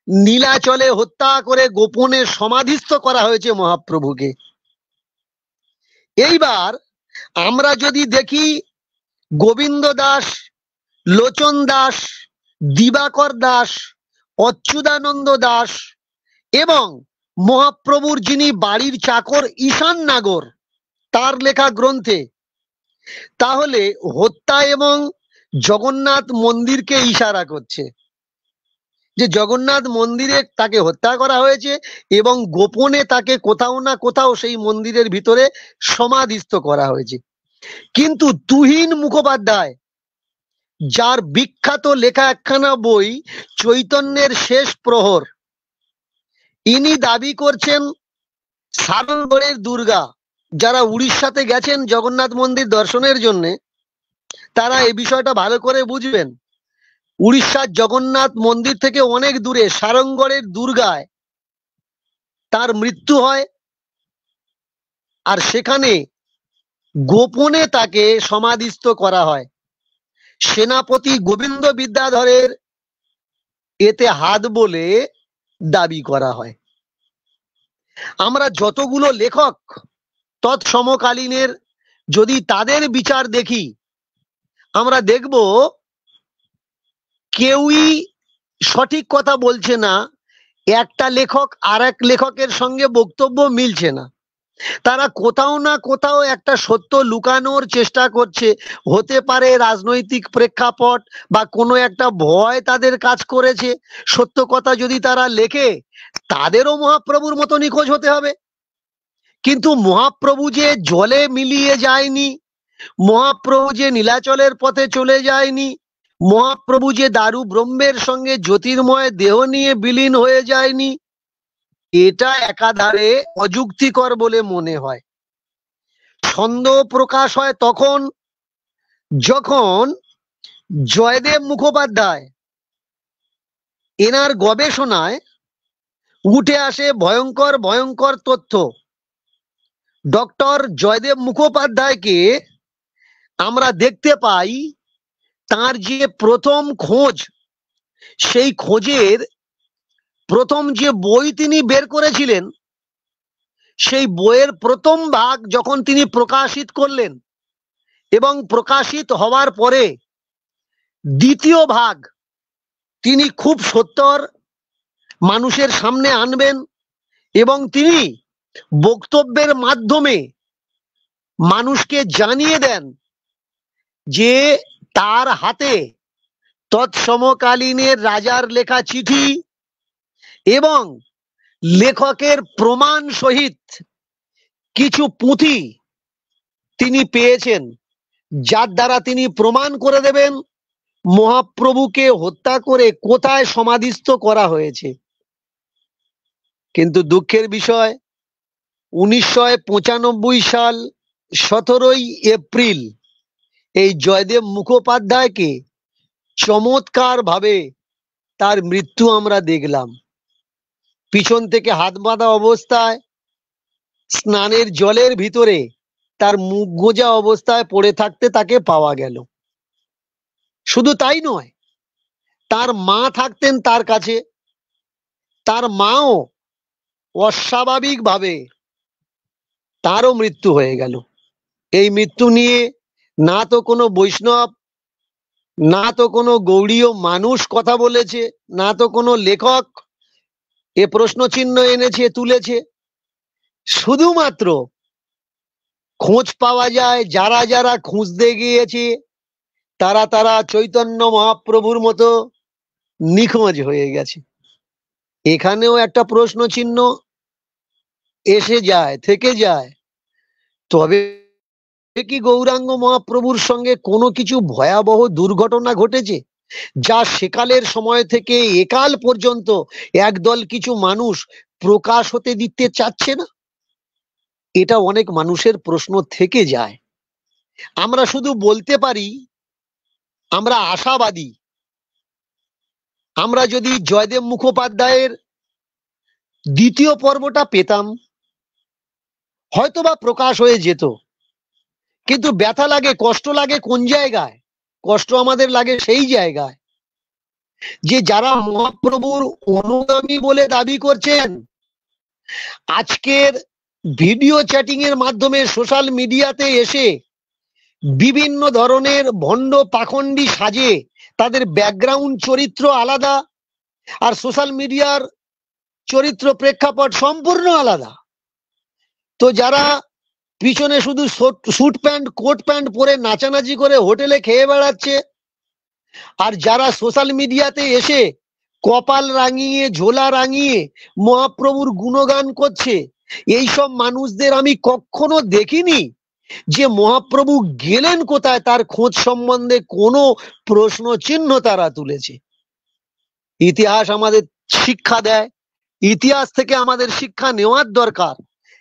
নীলাচলে হত্যা করে গোপনে সমাধিস্থ করা হয়েছে মহাপ্রভুকে। এইবার আমরা যদি দেখি গোবিন্দ দাস, লোচন দাস, দিবাকর দাস, অচ্যুতানন্দ দাস এবং মহাপ্রভুর যিনি বাড়ির চাকর ঈশান নাগর, তার লেখা গ্রন্থে, তাহলে হত্যা এবং জগন্নাথ মন্দিরকে ইশারা করছে যে জগন্নাথ মন্দিরে তাকে হত্যা করা হয়েছে এবং গোপনে তাকে কোথাও না কোথাও সেই মন্দিরের ভিতরে সমাধিস্থ করা হয়েছে। কিন্তু তুহিন মুখোপাধ্যায়, যার বিখ্যাত লেখা একখানা বই চৈতন্যের শেষ প্রহর, ইনি দাবি করছেন সারঙ্গড়ের দুর্গা, যারা উড়িষ্যাতে গেছেন জগন্নাথ মন্দির দর্শনের জন্য তারা এই বিষয়টা ভালো করে বুঝবেন। উড়িষ্যার জগন্নাথ মন্দির থেকে অনেক দূরে সারঙ্গড়ের দুর্গায় তার মৃত্যু হয়, আর সেখানে গোপনে তাকে সমাধিস্থ করা হয়। সেনাপতি গোবিন্দ বিদ্যাধরের এতে হাত বলে দাবি করা হয়। আমরা যতগুলো লেখক তৎসমকালীনের যদি তাদের বিচার দেখি, আমরা দেখব কেউই সঠিক কথা বলছে না, একটা লেখক আর এক লেখকের সঙ্গে বক্তব্য মিলছে না। তারা কোথাও না কোথাও একটা সত্য লুকানোর চেষ্টা করছে। হতে পারে রাজনৈতিক প্রেক্ষাপট বা কোনো একটা ভয় তাদের কাজ করেছে। সত্য কথা যদি তারা লেখে, তাদেরও মহাপ্রভুর মতো নিখোঁজ হতে হবে। কিন্তু মহাপ্রভু যে জলে মিলিয়ে যায়নি, মহাপ্রভু যে নীলাচলের পথে চলে যায়নি, মহাপ্রভু যে দারু ব্রহ্মের সঙ্গে জ্যোতির্ময় দেহ নিয়ে বিলীন হয়ে যায়নি, এটা একাধারে অযুক্তিকর বলে মনে হয়। সন্দেহ প্রকাশ হয় তখন যখন জয়দেব মুখোপাধ্যায় এনার গবেষণায় উঠে আসে ভয়ঙ্কর ভয়ঙ্কর তথ্য। ডক্টর জয়দেব মুখোপাধ্যায়কে আমরা দেখতে পাই তার যে প্রথম খোঁজ, সেই খোঁজের প্রথম যে বই তিনি বের করেছিলেন, সেই বইয়ের প্রথম ভাগ যখন তিনি প্রকাশিত করলেন এবং প্রকাশিত হওয়ার পরে দ্বিতীয় ভাগ তিনি খুব সত্বর মানুষের সামনে আনবেন এবং তিনি বক্তব্যের মাধ্যমে মানুষকে জানিয়ে দেন যে তার হাতে তৎসমকালীনের রাজার লেখা চিঠি এবং লেখকের প্রমাণ সহিত কিছু পুঁথি তিনি পেয়েছেন, যার দ্বারা তিনি প্রমাণ করে দেবেন মহাপ্রভুকে হত্যা করে কোথায় সমাধিস্থ করা হয়েছে। কিন্তু দুঃখের বিষয়, 1995 সাল 17 এপ্রিল এই জয়দেব মুখোপাধ্যায়কে চমৎকার ভাবে তার মৃত্যু আমরা দেখলাম। পিছন থেকে হাত বাঁধা অবস্থায় স্নানের জলের ভিতরে তার মুখ গোঁজা অবস্থায় পড়ে থাকতে তাকে পাওয়া গেল। শুধু তাই নয়, তার মা থাকতেন তার কাছে, তার মাও অস্বাভাবিক ভাবে তারও মৃত্যু হয়ে গেল। এই মৃত্যু নিয়ে না তো কোনো বৈষ্ণব, না তো কোনো গৌড়ীয় মানুষ কথা বলেছে, না তো কোনো লেখক এ প্রশ্ন চিহ্ন এনেছে তুলেছে। শুধুমাত্র খোঁজ পাওয়া যায়, যারা যারা খুঁজতে গিয়েছে তারা তারা চৈতন্য মহাপ্রভুর মতো নিখোঁজ হয়ে গেছে। এখানেও একটা প্রশ্ন চিহ্ন এসে যায়, থেকে যায়। তবে কি গৌরাঙ্গ মহাপ্রভুর সঙ্গে কোনো কিছু ভয়াবহ দুর্ঘটনা ঘটেছে, যা সেকালের সময় থেকে একাল পর্যন্ত একদল কিছু মানুষ প্রকাশ হতে দিতে চাচ্ছে না? এটা অনেক মানুষের প্রশ্ন থেকে যায়। আমরা শুধু বলতে পারি আমরা আশাবাদী, আমরা যদি জয়দেব মুখোপাধ্যায়ের দ্বিতীয় পর্বটা পেতাম হয়তোবা প্রকাশ হয়ে যেত, কিন্তু ব্যথা লাগে, কষ্ট লাগে কোন জায়গায়? কষ্ট আমাদের লাগে সেই জায়গায় যে যারা মহাপ্রভুর অনুগামী বলে দাবি করছেন, আজকের ভিডিও চ্যাটিং এর মাধ্যমে সোশ্যাল মিডিয়াতে এসে বিভিন্ন ধরনের ভণ্ড পাখণ্ডী সাজে, তাদের ব্যাকগ্রাউন্ড চরিত্র আলাদা আর সোশ্যাল মিডিয়ার চরিত্র প্রেক্ষাপট সম্পূর্ণ আলাদা। তো যারা পিছনে শুধু স্যুট প্যান্ট কোট প্যান্ট পরে নাচানাচি করে হোটেলে খেয়ে বেড়াচ্ছে, আর যারা সোশ্যাল মিডিয়াতে এসে কপাল রাঙিয়ে ঝোলা রাঙিয়ে মহাপ্রভুর গুণগান করছে, এইসব মানুষদের আমি কখনো দেখিনি যে মহাপ্রভু গেলেন কোথায় তার খোঁজ সম্বন্ধে কোনো প্রশ্ন চিহ্ন তারা তুলেছে। ইতিহাস আমাদের শিক্ষা দেয়, ইতিহাস থেকে আমাদের শিক্ষা নেওয়ার দরকার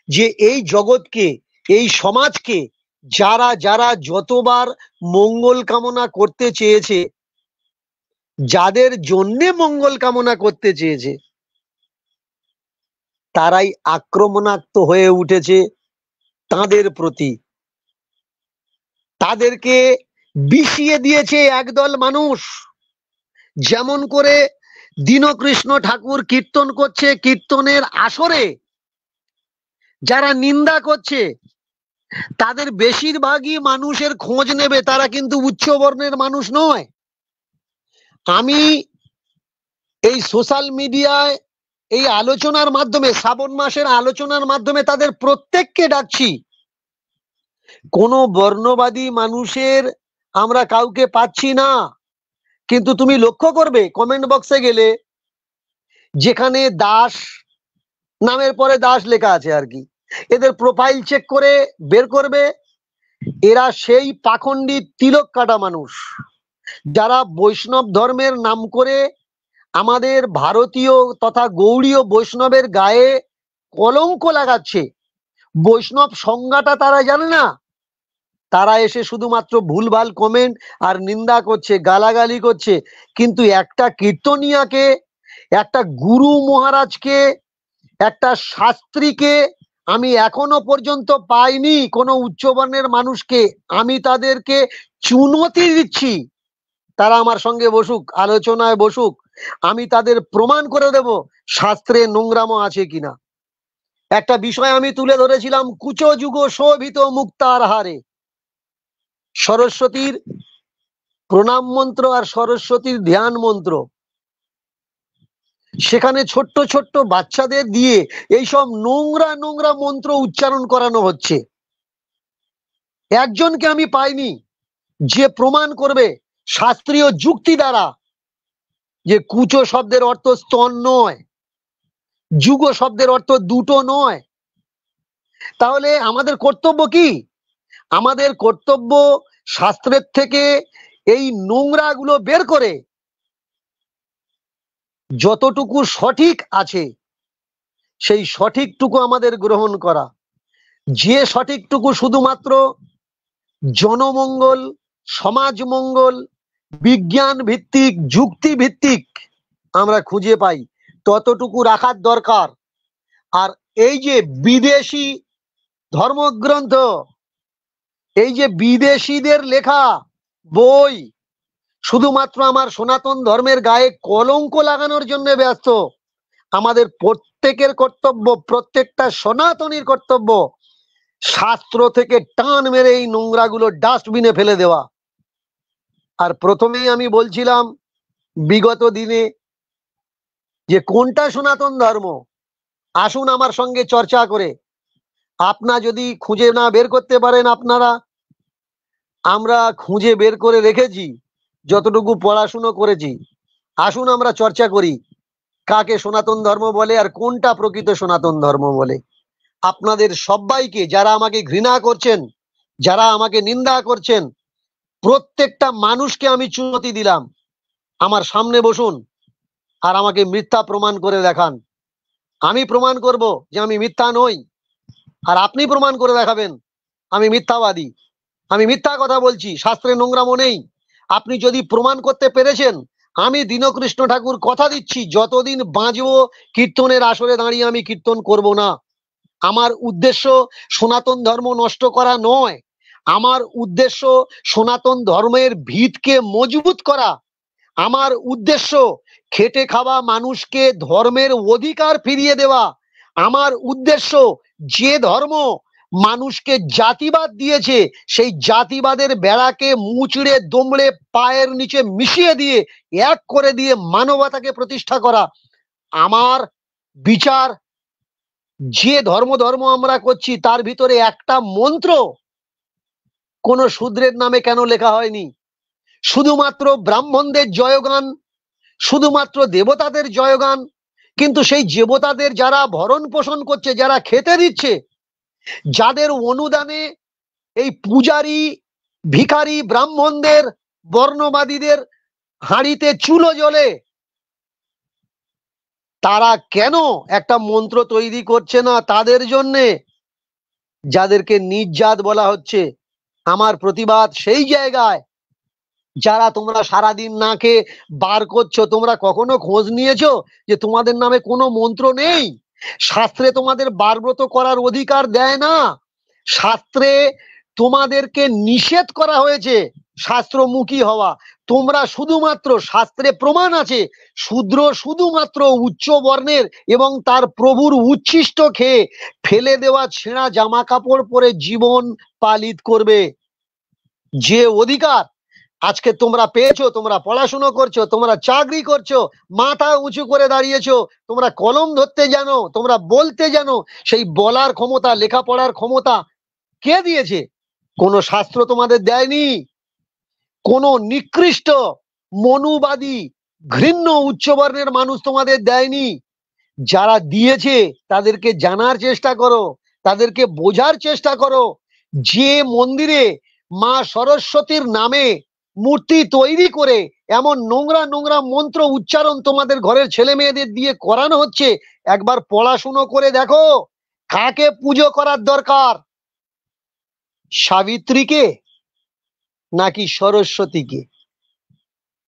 যে এই জগৎকে, এই সমাজকে যারা যারা যতবার মঙ্গল কামনা করতে চেয়েছে, যাদের জন্যে মঙ্গল কামনা করতে চেয়েছে, তারাই আক্রমণাত্মক হয়ে উঠেছে তাদের প্রতি। তাদেরকে বিষিয়ে দিয়েছে একদল মানুষ। যেমন করে দীনকৃষ্ণ ঠাকুর কীর্তন করছে, কীর্তনের আসরে যারা নিন্দা করছে তাদের বেশিরভাগই মানুষের খোঁজ নেবে, তারা কিন্তু উচ্চ বর্ণের মানুষ নয়। আমি এই সোশ্যাল মিডিয়ায় এই আলোচনার মাধ্যমে, শ্রাবণ মাসের আলোচনার মাধ্যমে তাদের প্রত্যেককে ডাকছি, কোন বর্ণবাদী মানুষের আমরা কাউকে পাচ্ছি না। কিন্তু তুমি লক্ষ্য করবে কমেন্ট বক্সে গেলে, যেখানে দাস নামের পরে দাস লেখা আছে আর কি, এদের প্রোফাইল চেক করে বের করবে এরা সেই পাখণ্ডী তিলক কাটা মানুষ যারা বৈষ্ণব ধর্মের নাম করে আমাদের ভারতীয় তথা গৌড়ীয় বৈষ্ণবের গায়ে কলঙ্ক লাগাচ্ছে। বৈষ্ণব সংজ্ঞাটা তারা জানে না, তারা এসে শুধুমাত্র ভুলভাল কমেন্ট আর নিন্দা করছে, গালাগালি করছে। কিন্তু একটা কীর্তনিয়াকে, একটা গুরু মহারাজকে, একটা শাস্ত্রীকে আমি এখনো পর্যন্ত পাইনি, কোনো উচ্চবর্ণের মানুষকে। আমি তাদেরকে চুনতি দিচ্ছি, তারা আমার সঙ্গে বসুক, আলোচনায় বসুক, আমি তাদের প্রমাণ করে দেব শাস্ত্রে নোংরামো আছে কিনা। একটা বিষয় আমি তুলে ধরেছিলাম, কুচ যুগ শোভিত মুক্তার হারে, সরস্বতীর প্রণাম মন্ত্র আর সরস্বতীর ধ্যান মন্ত্র, সেখানে ছোট্ট ছোট্ট বাচ্চাদের দিয়ে এইসব নোংরা নোংরা মন্ত্র উচ্চারণ করানো হচ্ছে। একজনকে আমি পাইনি যে প্রমাণ করবে শাস্ত্রীয় যুক্তি দ্বারা যে কুচো শব্দের অর্থ স্তন নয়, যুগ শব্দের অর্থ দুটো নয়। তাহলে আমাদের কর্তব্য কি? আমাদের কর্তব্য শাস্ত্রের থেকে এই নোংরা গুলো বের করে যতটুকু সঠিক আছে সেই সঠিকটুকু আমাদের গ্রহণ করা। যে সঠিকটুকু শুধুমাত্র জনমঙ্গল, সমাজ মঙ্গল, বিজ্ঞান ভিত্তিক, যুক্তি ভিত্তিক আমরা খুঁজে পাই, ততটুকু রাখার দরকার। আর এই যে বিদেশি ধর্মগ্রন্থ, এই যে বিদেশিদের লেখা বই শুধুমাত্র আমার সনাতন ধর্মের গায়ে কলঙ্ক লাগানোর জন্য ব্যস্ত। আমাদের প্রত্যেকের কর্তব্য, প্রত্যেকটা সনাতনীর কর্তব্য শাস্ত্র থেকে টান মেরে এই নোংরাগুলো ডাস্টবিনে ফেলে দেওয়া। আর প্রথমেই আমি বলছিলাম বিগত দিনে যে কোনটা সনাতন ধর্ম, আসুন আমার সঙ্গে চর্চা করে। আপনারা যদি খুঁজে না বের করতে পারেন, আপনারা, আমরা খুঁজে বের করে রেখেছি যতটুকু পড়াশুনো করেছি। আসুন আমরা চর্চা করি কাকে সনাতন ধর্ম বলে আর কোনটা প্রকৃত সনাতন ধর্ম বলে। আপনাদের সবাইকে, যারা আমাকে ঘৃণা করছেন, যারা আমাকে নিন্দা করছেন, প্রত্যেকটা মানুষকে আমি চুনতি দিলাম, আমার সামনে বসুন আর আমাকে মিথ্যা প্রমাণ করে দেখান। আমি প্রমাণ করব যে আমি মিথ্যা নই, আর আপনি প্রমাণ করে দেখাবেন আমি মিথ্যাবাদী, আমি মিথ্যা কথা বলছি, শাস্ত্রে নোংরামো নেই। আপনি যদি প্রমাণ করতে পেরেছেন, আমি দীনকৃষ্ণ ঠাকুর কথা দিচ্ছি, যতদিন বাঁচবো কীর্তনের আসরে দাঁড়িয়ে আমি কীর্তন করব না। আমার উদ্দেশ্য সনাতন ধর্ম নষ্ট করা নয়, আমার উদ্দেশ্য সনাতন ধর্মের ভিতকে মজবুত করা। আমার উদ্দেশ্য খেটে খাওয়া মানুষকে ধর্মের অধিকার ফিরিয়ে দেওয়া। আমার উদ্দেশ্য যে ধর্ম মানুষকে জাতিবাদ দিয়েছে সেই জাতিবাদের বেড়াকে মুচড়ে দমড়ে পায়ের নিচে মিশিয়ে দিয়ে এক করে দিয়ে মানবতাকে প্রতিষ্ঠা করা। আমার বিচার, যে ধর্ম আমরা করছি তার ভিতরে একটা মন্ত্র কোন শূদ্রের নামে কেন লেখা হয়নি? শুধুমাত্র ব্রাহ্মণদের জয়গান, শুধুমাত্র দেবতাদের জয়গান। কিন্তু সেই দেবতাদের যারা ভরণ পোষণ করছে, যারা খেতে দিচ্ছে, যাদের অনুদানে এই পূজারী ভিখারি ব্রাহ্মণদের বর্ণবাদীদের হাঁড়িতে চুলো জ্বলে, তারা কেন একটা মন্ত্র তৈরি করছে না তাদের জন্যে, যাদেরকে নিজ জাত বলা হচ্ছে? আমার প্রতিবাদ সেই জায়গায়। যারা তোমরা সারাদিন না খেয়ে বার করছো, তোমরা কখনো খোঁজ নিয়েছো যে তোমাদের নামে কোনো মন্ত্র নেই? শাস্ত্রে তোমাদের বারব্রত করার অধিকার দেয় না, শাস্ত্রে তোমাদেরকে নিষেধ করা হয়েছে শাস্ত্রমুখী হওয়া। তোমরা শুধুমাত্র, শাস্ত্রে প্রমাণ আছে, শূদ্র শুধুমাত্র উচ্চ বর্ণের এবং তার প্রভুর উচ্ছিষ্ট খেয়ে ফেলে দেওয়া ছেঁড়া জামা কাপড় পরে জীবন পালিত করবে। যে অধিকার আজকে তোমরা পেয়েছো, তোমরা পড়াশুনো করছো, তোমরা চাকরি করছো, মাথা উঁচু করে দাঁড়িয়েছো, তোমরা কলম ধরতে জানো, তোমরা বলতে জানো, সেই বলার ক্ষমতা, লেখাপড়ার ক্ষমতা কে দিয়েছে? কোন শাস্ত্র তোমাদের দেয়নি। কোন নিকৃষ্ট মনুবাদী ঘৃণ্য উচ্চবর্ণের মানুষ তোমাদের দেয়নি। যারা দিয়েছে তাদেরকে জানার চেষ্টা করো, তাদেরকে বোঝার চেষ্টা করো। যে মন্দিরে মা সরস্বতীর নামে মূর্তি তৈরি করে এমন নোংরা নোংরা মন্ত্র উচ্চারণ তোমাদের ঘরের ছেলে মেয়েদের দিয়ে করানো হচ্ছে, একবার পড়াশুনো করে দেখো কাকে পুজো করার দরকার, সাবিত্রীকে নাকি সরস্বতীকে?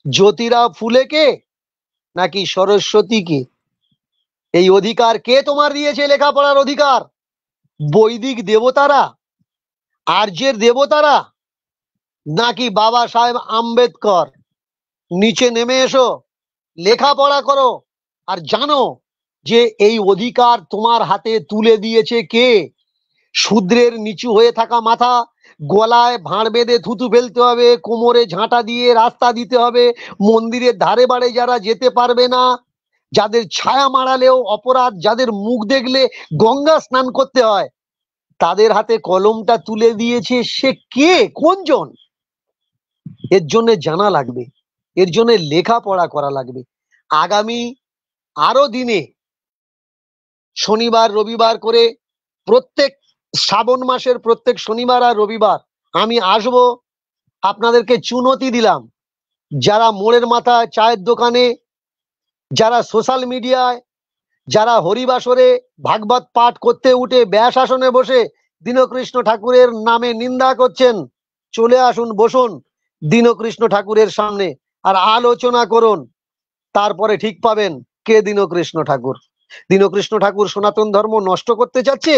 জ্যোতিরাও ফুলেকে নাকি সরস্বতীকে? এই অধিকার কে তোমার দিয়েছে? লেখাপড়ার অধিকার বৈদিক দেবতারা, আর্যের দেবতারা, নাকি বাবা সাহেব আম্বেদকর? নিচে নেমে এসো, লেখাপড়া করো, আর জানো যে এই অধিকার তোমার হাতে তুলে দিয়েছে কে। শূদ্রের নিচু হয়ে থাকা মাথা, গলায় ভাঁড় বেঁধে থুতু ফেলতে হবে, কোমরে ঝাঁটা দিয়ে রাস্তা দিতে হবে, মন্দিরের ধারে বাড়ে যারা যেতে পারবে না, যাদের ছায়া মারালেও অপরাধ, যাদের মুখ দেখলে গঙ্গা স্নান করতে হয়, তাদের হাতে কলমটা তুলে দিয়েছে সে কে, কোনজন? এর জন্য জানা লাগবে, এর জন্য লেখাপড়া করা লাগবে। আগামী আরো দিনে শনিবার রবিবার করে প্রত্যেক শ্রাবণ মাসের প্রত্যেক শনিবার আর রবিবার আমি আসব। আপনাদেরকে চুনতি দিলাম, যারা মোড়ের মাথায় চায়ের দোকানে, যারা সোশ্যাল মিডিয়ায়, যারা হরিবাসরে ভাগবত পাঠ করতে উঠে ব্যাস আসনে বসে দীনকৃষ্ণ ঠাকুরের নামে নিন্দা করছেন, চলে আসুন, বসুন দীনকৃষ্ণ ঠাকুরের সামনে আর আলোচনা করুন। তারপরে ঠিক পাবেন কে দীনকৃষ্ণ ঠাকুর। দীনকৃষ্ণ ঠাকুর সনাতন ধর্ম নষ্ট করতে চাচ্ছে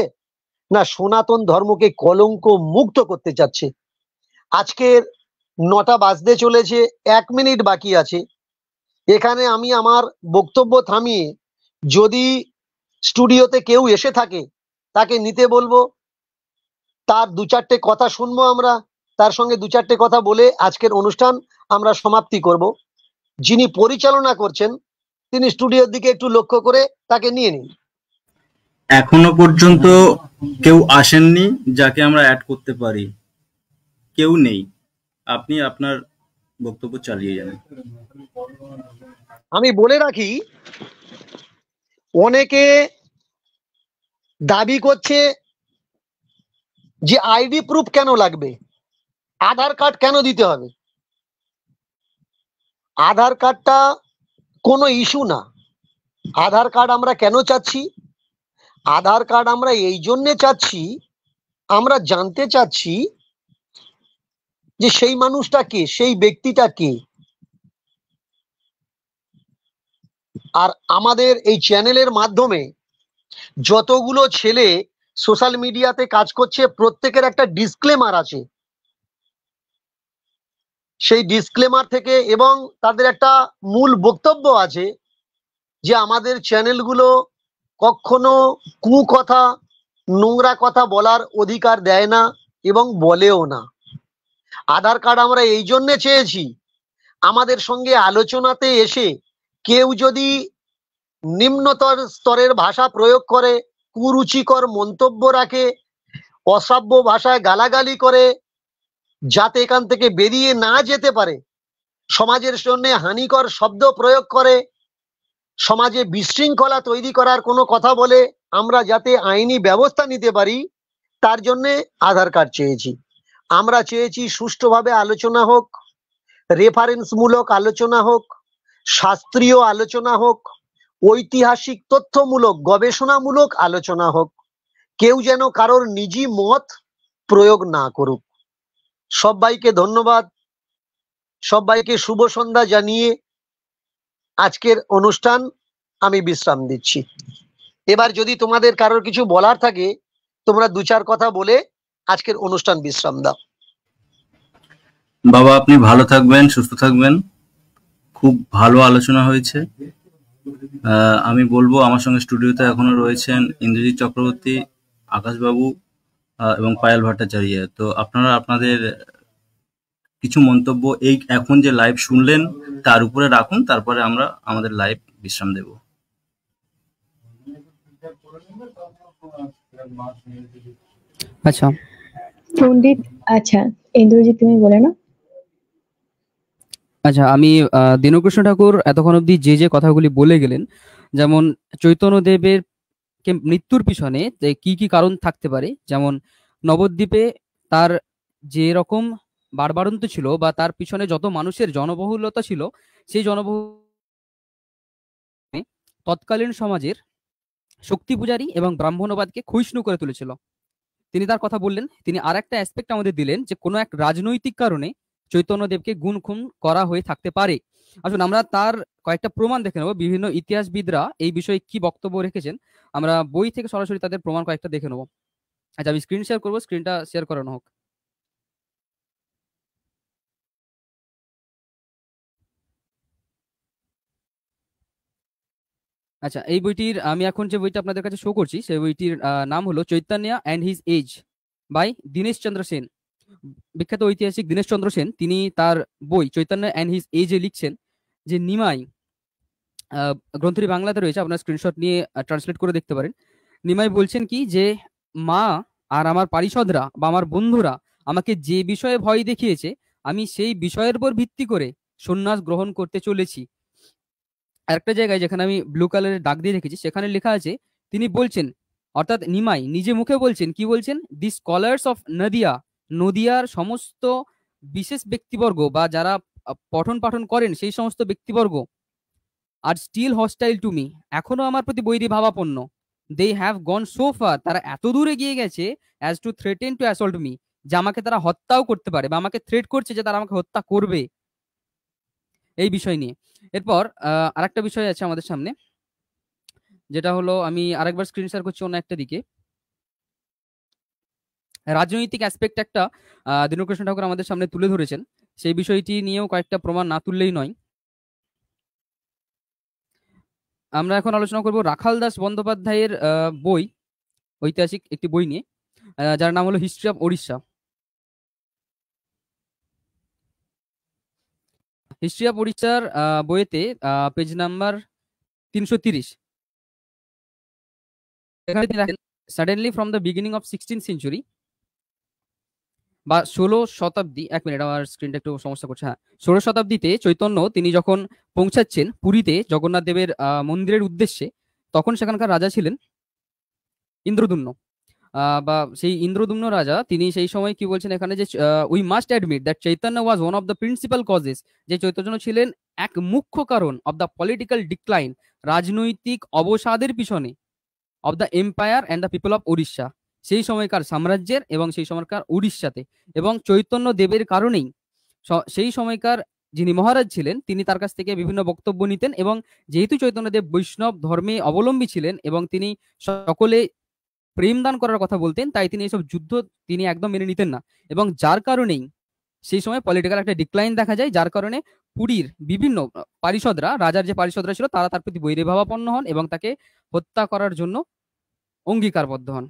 না সনাতন ধর্মকে কলঙ্ক মুক্ত করতে চাচ্ছে? আজকের 9টা বাজতে চলেছে, 1 মিনিট বাকি আছে। এখানে আমি আমার বক্তব্য থামিয়ে, যদি স্টুডিওতে কেউ এসে থাকে তাকে নিতে বলবো, তার 2-4টে কথা শুনবো আমরা, তার সঙ্গে 2-4টে কথা বলে আজকের অনুষ্ঠান আমরা সমাপ্তি করব। যিনি পরিচালনা করছেন তিনি স্টুডিওর দিকে একটু লক্ষ্য করে তাকে নিয়ে নিন। এখনো পর্যন্ত কেউ আসেননি যাকে আমরা অ্যাড করতে পারি, কেউ নেই। আপনি আপনার বক্তব্য চালিয়ে যান। আমি বলে রাখি, অনেকে দাবি করছে যে আইডি প্রুফ কেন লাগবে, আধার কার্ড কেন দিতে হবে। আধার কার্ডটা কোনো ইস্যু না। আধার কার্ড আমরা কেন চাচ্ছি? আধার কার্ড আমরা এই জন্যে চাচ্ছি, আমরা জানতে চাচ্ছি যে সেই মানুষটা কে, সেই ব্যক্তিটা কে। আর আমাদের এই চ্যানেলের মাধ্যমে যতগুলো ছেলে সোশ্যাল মিডিয়াতে কাজ করছে প্রত্যেকের একটা ডিসক্লেমার আছে, সেই ডিসক্লেমার থেকে এবং তাদের একটা মূল বক্তব্য আছে যে আমাদের চ্যানেলগুলো কখনো কুকথা নোংরা কথা বলার অধিকার দেয় না এবং বলেও না। আধার কার্ড আমরা এই জন্যে চেয়েছি, আমাদের সঙ্গে আলোচনাতে এসে কেউ যদি নিম্নতর স্তরের ভাষা প্রয়োগ করে, কুরুচিকর মন্তব্য রাখে, অসভ্য ভাষায় গালাগালি করে, যাতে এখান থেকে বেরিয়ে না যেতে পারে, সমাজের জন্য হানিকর শব্দ প্রয়োগ করে, সমাজে বিশৃঙ্খলা তৈরি করার কোনো কথা বলে, আমরা যাতে আইনি ব্যবস্থা নিতে পারি তার জন্য আধার কার্ড চেয়েছি। আমরা চেয়েছি সুষ্ঠুভাবে আলোচনা হোক, রেফারেন্সমূলক আলোচনা হোক, শাস্ত্রীয় আলোচনা হোক, ঐতিহাসিক তথ্যমূলক গবেষণামূলক আলোচনা হোক, কেউ যেন কারোর নিজি মত প্রয়োগ না করুক। সবাইকে ধন্যবাদ, সবাইকে শুভ সন্ধ্যা জানিয়ে আজকের অনুষ্ঠান আমি বিশ্রাম দিচ্ছি। এবার যদি তোমাদের কারোর কিছু বলার থাকে তোমরা দু চার কথা বলে আজকের অনুষ্ঠান বিশ্রাম দাও। বাবা, আপনি ভালো থাকবেন, সুস্থ থাকবেন। খুব ভালো আলোচনা হয়েছে। আমি বলবো আমার সঙ্গে স্টুডিওতে এখনো রয়েছেন ইন্দ্রজিৎ চক্রবর্তী, আকাশবাবু এবং পায়েল ভট্টাচার্য। তো আপনারা আপনাদের কিছু মন্তব্য এই এখন যে লাইভ শুনলেন তার উপরে রাখুন, তারপরে আমরা আমাদের লাইভ বিশ্রাম দেব। আচ্ছা পণ্ডিত, আচ্ছা ইন্দ্রজিৎ তুমি বলে না। আচ্ছা, আমি দীনকৃষ্ণ ঠাকুর এতক্ষণ অবধি যে যে কথাগুলি বলে গেলেন, যেমন চৈতন্যদেবের মৃত্যুর পিছনে কি কি কারণ থাকতে পারে, যেমন নবদ্বীপে তার যে রকম বাড়বাড়ন্ত ছিল বা তার পিছনে যত মানুষের জনবহুলতা ছিল, সেই জনবহুল তৎকালীন সমাজের শক্তি পূজারী এবং ব্রাহ্মণবাদকে ক্ষয়িষ্ণু করে তুলেছিল। তিনি তার কথা বললেন। তিনি আর একটা অ্যাসপেক্ট আমাদের দিলেন যে কোনো এক রাজনৈতিক কারণে চৈতন্যদেবকে গুণ খুন করা হয়ে থাকতে পারে। আসুন আমরা তার কয়েকটা প্রমাণ দেখে নেব। বিভিন্ন ইতিহাসবিদরা এই বিষয়ে কি বক্তব্য রেখেছেন, আমরা বই থেকে সরাসরি তাদের প্রমাণ কয়েকটা দেখে নেব। আচ্ছা, আমি স্ক্রিন শেয়ার করবো, স্ক্রিনটা শেয়ার করানো হোক। আচ্ছা, এই বইটির আমি এখন যে বইটা আপনাদের কাছে শো করছি সেই বইটির নাম হলো Chaitanya and his age by Dinesh Chandra Sen. বিখ্যাত ঐতিহাসিক দীনেশ চন্দ্র সেন তিনি তার বই চৈতন্য অ্যান্ড হিজ এজে লিখছেন যে নিমাই, গ্রন্থটি বাংলাতে রয়েছে, আপনার স্ক্রিনশট নিয়ে ট্রান্সলেট করে দেখতে পারেন। নিমাই বলছেন কি যে মা আর আমার পারিষদরা বা আমার বন্ধুরা আমাকে যে বিষয়ে ভয় দেখিয়েছে আমি সেই বিষয়ের উপর ভিত্তি করে সন্ন্যাস গ্রহণ করতে চলেছি। আরেকটা জায়গায় যেখানে আমি ব্লু কালারের দাগ দিয়ে রেখেছি সেখানে লেখা আছে, তিনি বলছেন, অর্থাৎ নিমাই নিজে মুখে বলছেন, কি বলছেন, দি স্কলার্স অফ নদিয়া, নদিয়ার সমস্ত বিশেষ ব্যক্তিবর্গ বা যারা পঠন পাঠন করেন সেই সমস্ত ব্যক্তিবর্গ are still hostile to me, এখনো আমার প্রতি বৈরী ভাবাপন্ন। They have gone so far, তারা এত দূরে গিয়ে গেছে as to threaten to assault me, যে আমাকে তারা হত্যাও করতে পারে বা আমাকে থ্রেট করছে যে তারা আমাকে হত্যা করবে, এই বিষয় নিয়ে। এরপর আরেকটা বিষয় আছে আমাদের সামনে, যেটা হলো আমি আরেকবার স্ক্রিন শেয়ার করছি অন্য একটা দিকে। রাজনৈতিক অ্যাসপেক্ট একটা দীনকৃষ্ণ ঠাকুর আমাদের সামনে তুলে ধরেছেন, সেই বিষয়টি নিয়েও কয়েকটা প্রমাণ না তুললেই নয়। আমরা এখন আলোচনা করব রাখাল দাস বন্দ্যোপাধ্যায়ের বই, ঐতিহাসিক একটি বই নিয়ে, যার নাম হলো history of Odisha. History of ওড়িশার বইতে পেজ নাম্বার 330, এখানে তিনি লেখেন, suddenly from the beginning of 16th century বা 16 শতাব্দী, এক মিনিট আমার স্ক্রিনটা একটু সমস্যা করছে, হ্যাঁ 16 শতাব্দীতে চৈতন্য তিনি যখন পৌঁছাচ্ছেন পুরীতে জগন্নাথ দেবের মন্দিরের উদ্দেশ্যে, তখন সেখানকার রাজা ছিলেন ইন্দ্রদুম্ন, বা সেই ইন্দ্রদুম্ন রাজা তিনি সেই সময় কি বলছেন এখানে যে we must admit that Chaitanya was one of the principal causes, যে চৈতন্য ছিলেন এক মুখ্য কারণ অফ দ্য পলিটিক্যাল ডিক্লাইন, রাজনৈতিক অবসাদের পিছনে, of the empire and the people of Odisha, সেই সময়কার সাম্রাজ্যের এবং সেই সময়কার উড়িষ্যাতে। এবং চৈতন্য দেবের কারণেই সেই সময়কার যিনি মহারাজ ছিলেন তিনি তার কাছ থেকে বিভিন্ন বক্তব্য নিতেন, এবং যেহেতু চৈতন্যদেব বৈষ্ণব ধর্মে অবলম্বী ছিলেন এবং তিনি সকলে প্রেম দান করার কথা বলতেন, তাই তিনি এইসব যুদ্ধ তিনি একদম মেনে নিতেন না, এবং যার কারণেই সেই সময় পলিটিক্যাল একটা ডিক্লাইন দেখা যায়, যার কারণে পুরীর বিভিন্ন পারিষদরা, রাজার যে পারিষদরা ছিল তারা তার প্রতি বৈরভাবাপন্ন হন এবং তাকে হত্যা করার জন্য অঙ্গীকারবদ্ধ হন।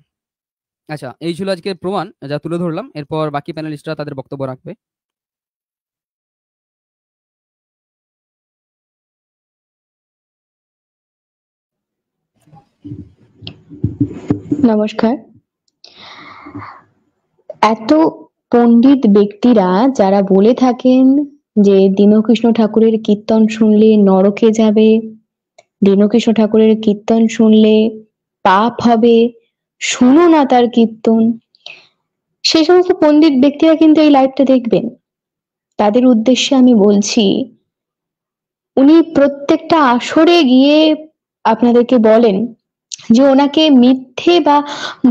আচ্ছা, এই ছিল আজকে প্রমাণ যা তুলে ধরলাম। এরপর বাকি প্যানেলিস্টরা তাদের বক্তব্য রাখবে। নমস্কার। এত পণ্ডিত ব্যক্তিরা যারা বলে থাকেন যে দীনকৃষ্ণ ঠাকুরের কীর্তন শুনলে নরকে যাবে, দীনকৃষ্ণ ঠাকুরের কীর্তন শুনলে পাপ হবে, শুনো না তার কীর্তন, সেই সমস্ত পণ্ডিত ব্যক্তিরা কিন্তু এই লাইভটা দেখবেন। তাদের উদ্দেশ্যে আমি বলছি, উনি প্রত্যেকটা আসরে গিয়ে আপনাদেরকে বলেন যে ওনাকে মিথ্যে বা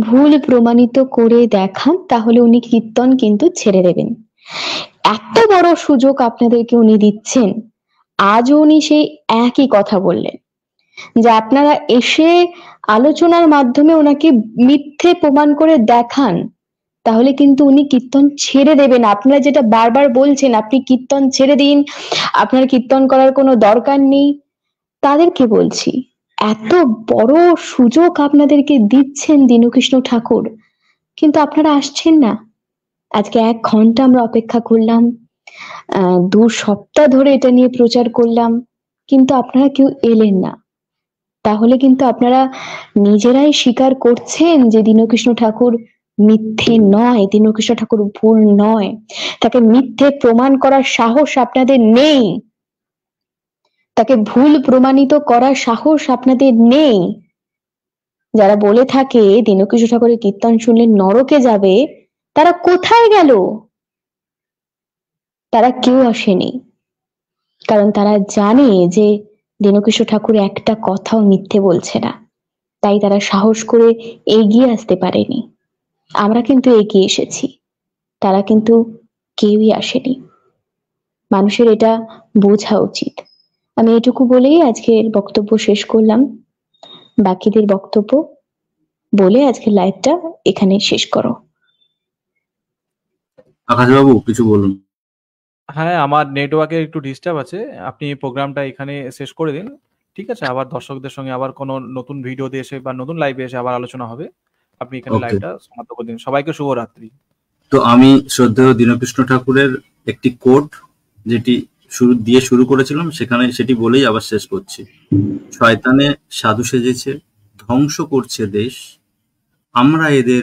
ভুল প্রমাণিত করে দেখান, তাহলে উনি কীর্তন কিন্তু ছেড়ে দেবেন। এত বড় সুযোগ আপনাদেরকে উনি দিচ্ছেন, আজও উনি সেই একই কথা বললেন যে আপনারা এসে আলোচনার মাধ্যমে ওনাকে মিথ্যে প্রমাণ করে দেখান, তাহলে কিন্তু উনি কীর্তন ছেড়ে দেবেন। আপনারা যেটা বারবার বলছেন আপনি কীর্তন ছেড়ে দিন, আপনার কীর্তন করার কোনো দরকার নেই, তাদেরকে বলছি এত বড় সুযোগ আপনাদেরকে দিচ্ছেন দীনকৃষ্ণ ঠাকুর, কিন্তু আপনারা আসছেন না। আজকে 1 ঘন্টা আমরা অপেক্ষা করলাম, 2 সপ্তাহ ধরে এটা নিয়ে প্রচার করলাম, কিন্তু আপনারা কেউ এলেন না। তাহলে কিন্তু আপনারা নিজেরাই স্বীকার করছেন যে দীনকৃষ্ণ ঠাকুর মিথ্যে নয়, দীনকৃষ্ণ ঠাকুর ভুল নয়, তাকে মিথ্যে প্রমাণ করার সাহস আপনাদের নেই, তাকে ভুল প্রমাণিত করার সাহস আপনাদের নেই। যারা বলে থাকে দীনকৃষ্ণ ঠাকুরের কীর্তন শুনলে নরকে যাবে, তারা কোথায় গেল? তারা কেউ আসেনি, কারণ তারা জানে যে দীনকৃষ্ণ ঠাকুর একটা কথাও মিথ্যে বলছে না, তাই তারা সাহস করে এগিয়ে আসতে পারেনি। আমরা কিন্তু এগিয়ে এসেছি, তারা কিন্তু কেউই আসেনি। মানুষের এটা বোঝা উচিত। আমি এটুকু বলেই আজকের বক্তব্য শেষ করলাম। বাকিদের বক্তব্য বলে আজকের লাইভটা এখানে শেষ করো। আকাশবাবু কিছু বলুন। হ্যাঁ, আমার নেটওয়ার্কের একটু ডিস্টার্ব আছে। আপনি প্রোগ্রামটা এখানে শেষ করে দিন। ঠিক আছে? আবার দর্শকদের সঙ্গে আবার কোনো নতুন ভিডিওতে এসে বা নতুন লাইভে এসে আবার আলোচনা হবে। আপনি এখানে ওকে, লাইভটা সমাপ্ত করে দিন। সবাইকে শুভরাত্রি। তো আমি শ্রদ্ধেয় দীনকৃষ্ণ ঠাকুরের একটি কোট যেটি শুরু করেছিলাম সেটি বলেই আবার শেষ করছি। শয়তানে সাধু সেজেছে, ধ্বংস করছে দেশ, আমরা এদের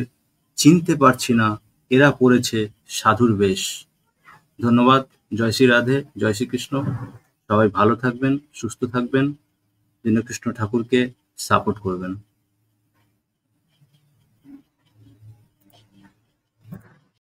চিনতে পারছি না, এরা পড়েছে সাধুর বেশ। ধন্যবাদ। জয় শ্রী রাধে, জয় শ্রীকৃষ্ণ। সবাই ভালো থাকবেন, সুস্থ থাকবেন, দীনকৃষ্ণ ঠাকুরকে সাপোর্ট করবেন।